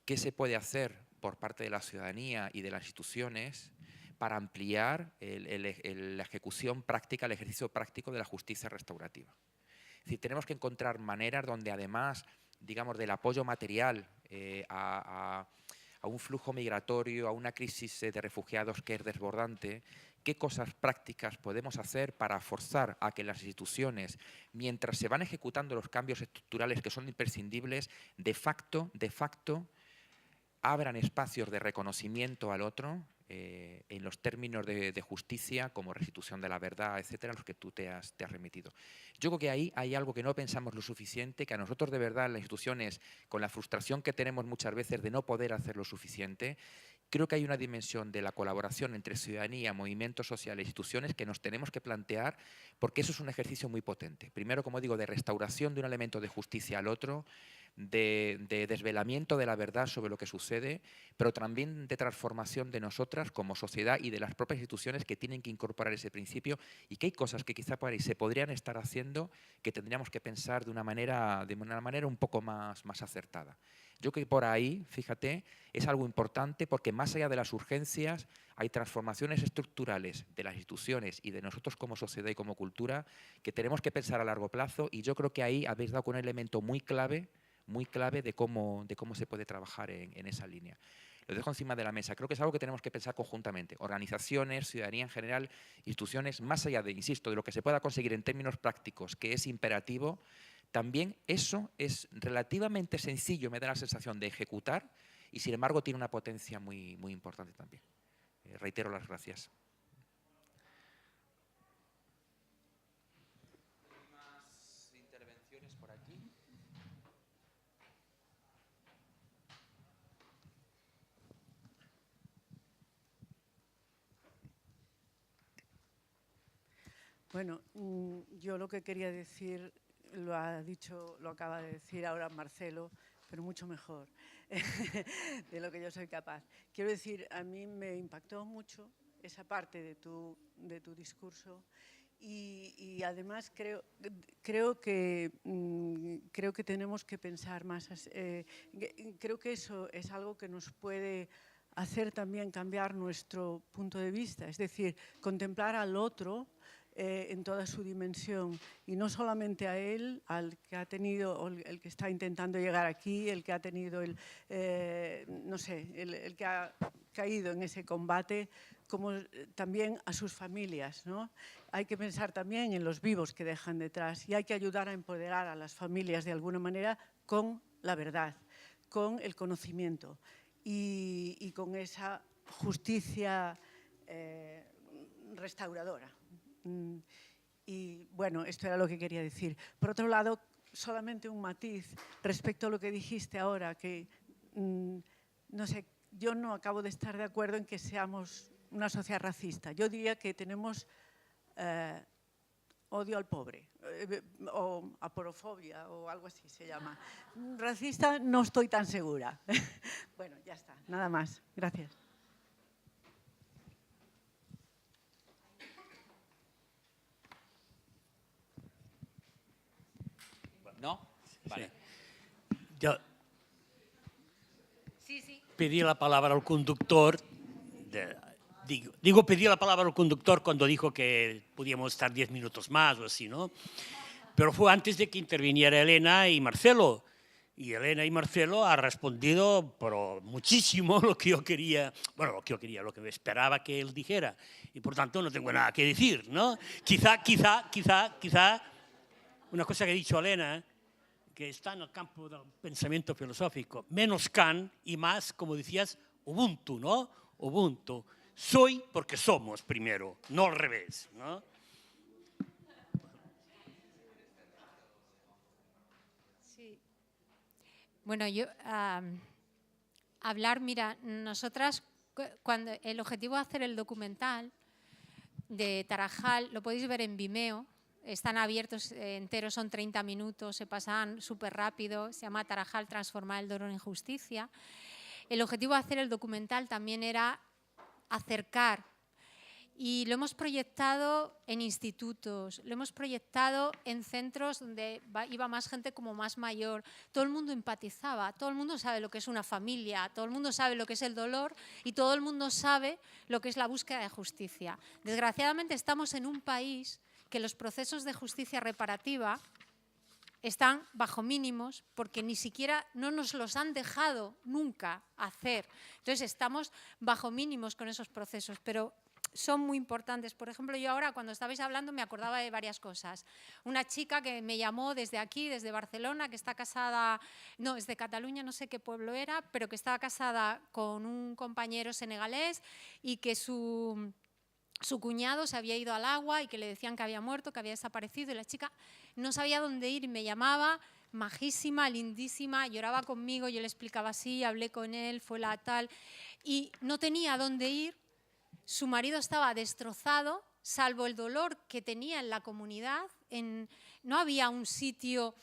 qué se puede hacer por parte de la ciudadanía y de las instituciones para ampliar la ejecución práctica, el ejercicio práctico de la justicia restaurativa. Es decir, tenemos que encontrar maneras donde, además, digamos, del apoyo material a un flujo migratorio, a una crisis de refugiados que es desbordante, qué cosas prácticas podemos hacer para forzar a que las instituciones, mientras se van ejecutando los cambios estructurales que son imprescindibles, de facto, abran espacios de reconocimiento al otro, en los términos de justicia, como restitución de la verdad, etcétera, a los que tú te has remitido. Yo creo que ahí hay algo que no pensamos lo suficiente, que a nosotros de verdad, las instituciones, con la frustración que tenemos muchas veces de no poder hacer lo suficiente, creo que hay una dimensión de la colaboración entre ciudadanía, movimientos sociales, instituciones que nos tenemos que plantear, porque eso es un ejercicio muy potente. Primero, como digo, de restauración de un elemento de justicia al otro, de desvelamiento de la verdad sobre lo que sucede, pero también de transformación de nosotras como sociedad y de las propias instituciones que tienen que incorporar ese principio, y que hay cosas que quizá por ahí se podrían estar haciendo que tendríamos que pensar de una manera un poco más acertada. Yo creo que por ahí, fíjate, es algo importante, porque más allá de las urgencias hay transformaciones estructurales de las instituciones y de nosotros como sociedad y como cultura que tenemos que pensar a largo plazo, y yo creo que ahí habéis dado con un elemento muy clave de cómo se puede trabajar en esa línea. Lo dejo encima de la mesa. Creo que es algo que tenemos que pensar conjuntamente. Organizaciones, ciudadanía en general, instituciones, más allá de lo que se pueda conseguir en términos prácticos, que es imperativo, también eso es relativamente sencillo, me da la sensación, de ejecutar, y sin embargo tiene una potencia muy importante también. Reitero las gracias. ¿Más intervenciones por aquí? Bueno, yo lo que quería decir lo acaba de decir ahora Marcelo, pero mucho mejor de lo que yo soy capaz. Quiero decir, a mí me impactó mucho esa parte de tu discurso, y además creo que tenemos que pensar más. Creo que eso es algo que nos puede hacer también cambiar nuestro punto de vista, es decir, contemplar al otro en toda su dimensión, y no solamente a él, al que ha tenido, o el que está intentando llegar aquí, el que ha tenido el que ha caído en ese combate, como también a sus familias, ¿no? Hay que pensar también en los vivos que dejan detrás, y hay que ayudar a empoderar a las familias de alguna manera con la verdad, con el conocimiento y con esa justicia restauradora. Y bueno, esto era lo que quería decir. Por otro lado, solamente un matiz respecto a lo que dijiste ahora, que no sé, yo no acabo de estar de acuerdo en que seamos una sociedad racista. Yo diría que tenemos odio al pobre, o aporofobia, o algo así se llama. Racista no estoy tan segura. Bueno, ya está, nada más. Gracias. ¿No? Vale. Yo Sí. pedí la palabra al conductor. Digo, pedí la palabra al conductor cuando dijo que podíamos estar 10 minutos más o así, ¿no? Pero fue antes de que interviniera Elena y Marcelo. Y Elena y Marcelo han respondido pero muchísimo lo que yo quería, bueno, lo que me esperaba que él dijera. Y por tanto no tengo nada que decir, ¿no? Quizá, una cosa que ha dicho Elena, que está en el campo del pensamiento filosófico, menos Kant y más, como decías, Ubuntu, ¿no? Ubuntu. Soy porque somos primero, no al revés, ¿no? Sí. Bueno, yo hablar, mira, nosotras cuando el objetivo de hacer el documental de Tarajal, lo podéis ver en Vimeo, están abiertos enteros, son 30 minutos, se pasan súper rápido, se llama Tarajal, transformar el dolor en justicia. El objetivo de hacer el documental también era acercar, y lo hemos proyectado en institutos, lo hemos proyectado en centros donde iba más gente como más mayor, todo el mundo empatizaba, todo el mundo sabe lo que es una familia, todo el mundo sabe lo que es el dolor y todo el mundo sabe lo que es la búsqueda de justicia. Desgraciadamente estamos en un país que los procesos de justicia reparativa están bajo mínimos porque ni siquiera no nos los han dejado nunca hacer. Entonces estamos bajo mínimos con esos procesos, pero son muy importantes. Por ejemplo, yo ahora cuando estabais hablando me acordaba de varias cosas. Una chica que me llamó desde aquí, desde Barcelona, que está casada, no, es de Cataluña, no sé qué pueblo era, pero que estaba casada con un compañero senegalés y que su cuñado se había ido al agua y que le decían que había muerto, que había desaparecido, y la chica no sabía dónde ir, me llamaba, majísima, lindísima, lloraba conmigo, yo le explicaba así, hablé con él, fue la tal, y no tenía dónde ir, su marido estaba destrozado, salvo el dolor que tenía en la comunidad, no había un sitio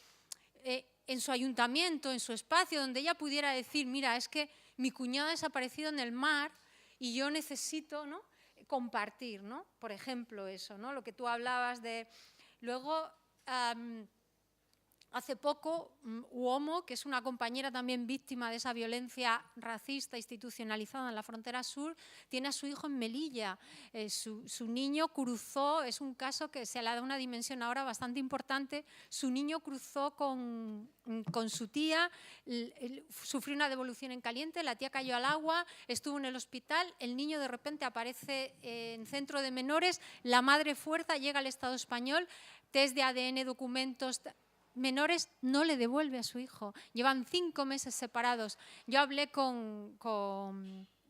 en su ayuntamiento, en su espacio, donde ella pudiera decir, mira, es que mi cuñado ha desaparecido en el mar y yo necesito, ¿no?, compartir, ¿no? Por ejemplo, eso, ¿no? Lo que tú hablabas de... Luego, hace poco, Uomo, que es una compañera también víctima de esa violencia racista institucionalizada en la frontera sur, tiene a su hijo en Melilla. Su niño cruzó, es un caso que se le da una dimensión ahora bastante importante, su niño cruzó con su tía, sufrió una devolución en caliente, la tía cayó al agua, estuvo en el hospital, el niño de repente aparece en centro de menores, la madre fuerza, llega al Estado español, test de ADN, documentos... Menores no le devuelve a su hijo. Llevan 5 meses separados. Yo hablé con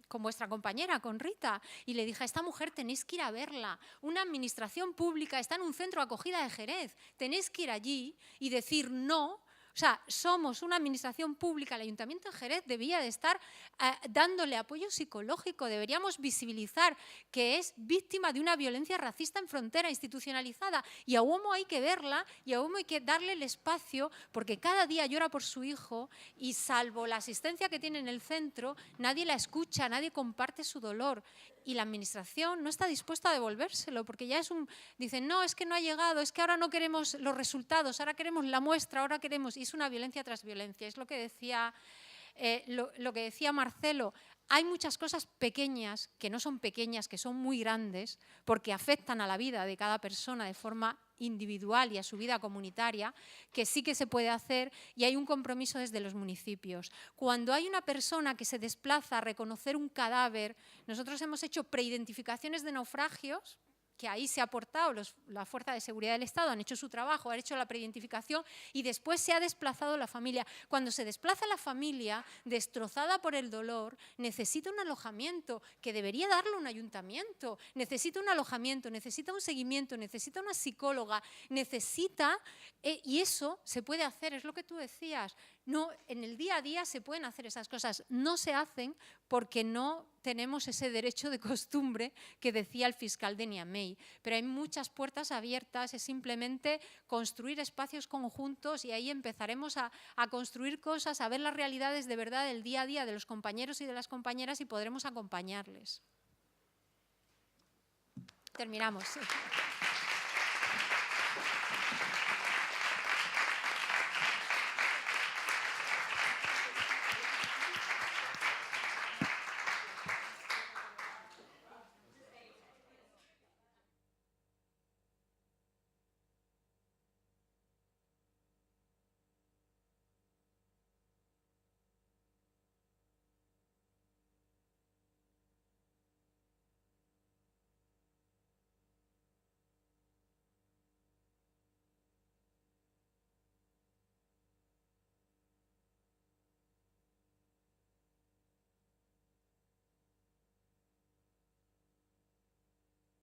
vuestra compañera, con Rita, y le dije, a esta mujer tenéis que ir a verla. Una administración pública está en un centro de acogida de Jerez. Tenéis que ir allí y decir no. O sea, somos una administración pública, el Ayuntamiento de Jerez debía de estar dándole apoyo psicológico, deberíamos visibilizar que es víctima de una violencia racista en frontera institucionalizada, y a Uomo hay que verla y a Uomo hay que darle el espacio porque cada día llora por su hijo y salvo la asistencia que tiene en el centro, nadie la escucha, nadie comparte su dolor. Y la administración no está dispuesta a devolvérselo porque ya es dicen, no, es que no ha llegado, es que ahora no queremos los resultados, ahora queremos la muestra, ahora queremos... Y es una violencia tras violencia, es lo que decía, lo que decía Marcelo. Hay muchas cosas pequeñas, que no son pequeñas, que son muy grandes, porque afectan a la vida de cada persona de forma individual y a su vida comunitaria, que sí que se puede hacer y hay un compromiso desde los municipios. Cuando hay una persona que se desplaza a reconocer un cadáver, nosotros hemos hecho preidentificaciones de naufragios que ahí se ha aportado, la Fuerza de Seguridad del Estado han hecho su trabajo, han hecho la preidentificación y después se ha desplazado la familia. Cuando se desplaza la familia, destrozada por el dolor, necesita un alojamiento que debería darle un ayuntamiento, necesita un alojamiento, necesita un seguimiento, necesita una psicóloga, necesita, y eso se puede hacer, es lo que tú decías. No, en el día a día se pueden hacer esas cosas, no se hacen porque no tenemos ese derecho de costumbre que decía el fiscal de Niamey, pero hay muchas puertas abiertas, es simplemente construir espacios conjuntos y ahí empezaremos a construir cosas, a ver las realidades de verdad del día a día de los compañeros y de las compañeras y podremos acompañarles. Terminamos. Sí.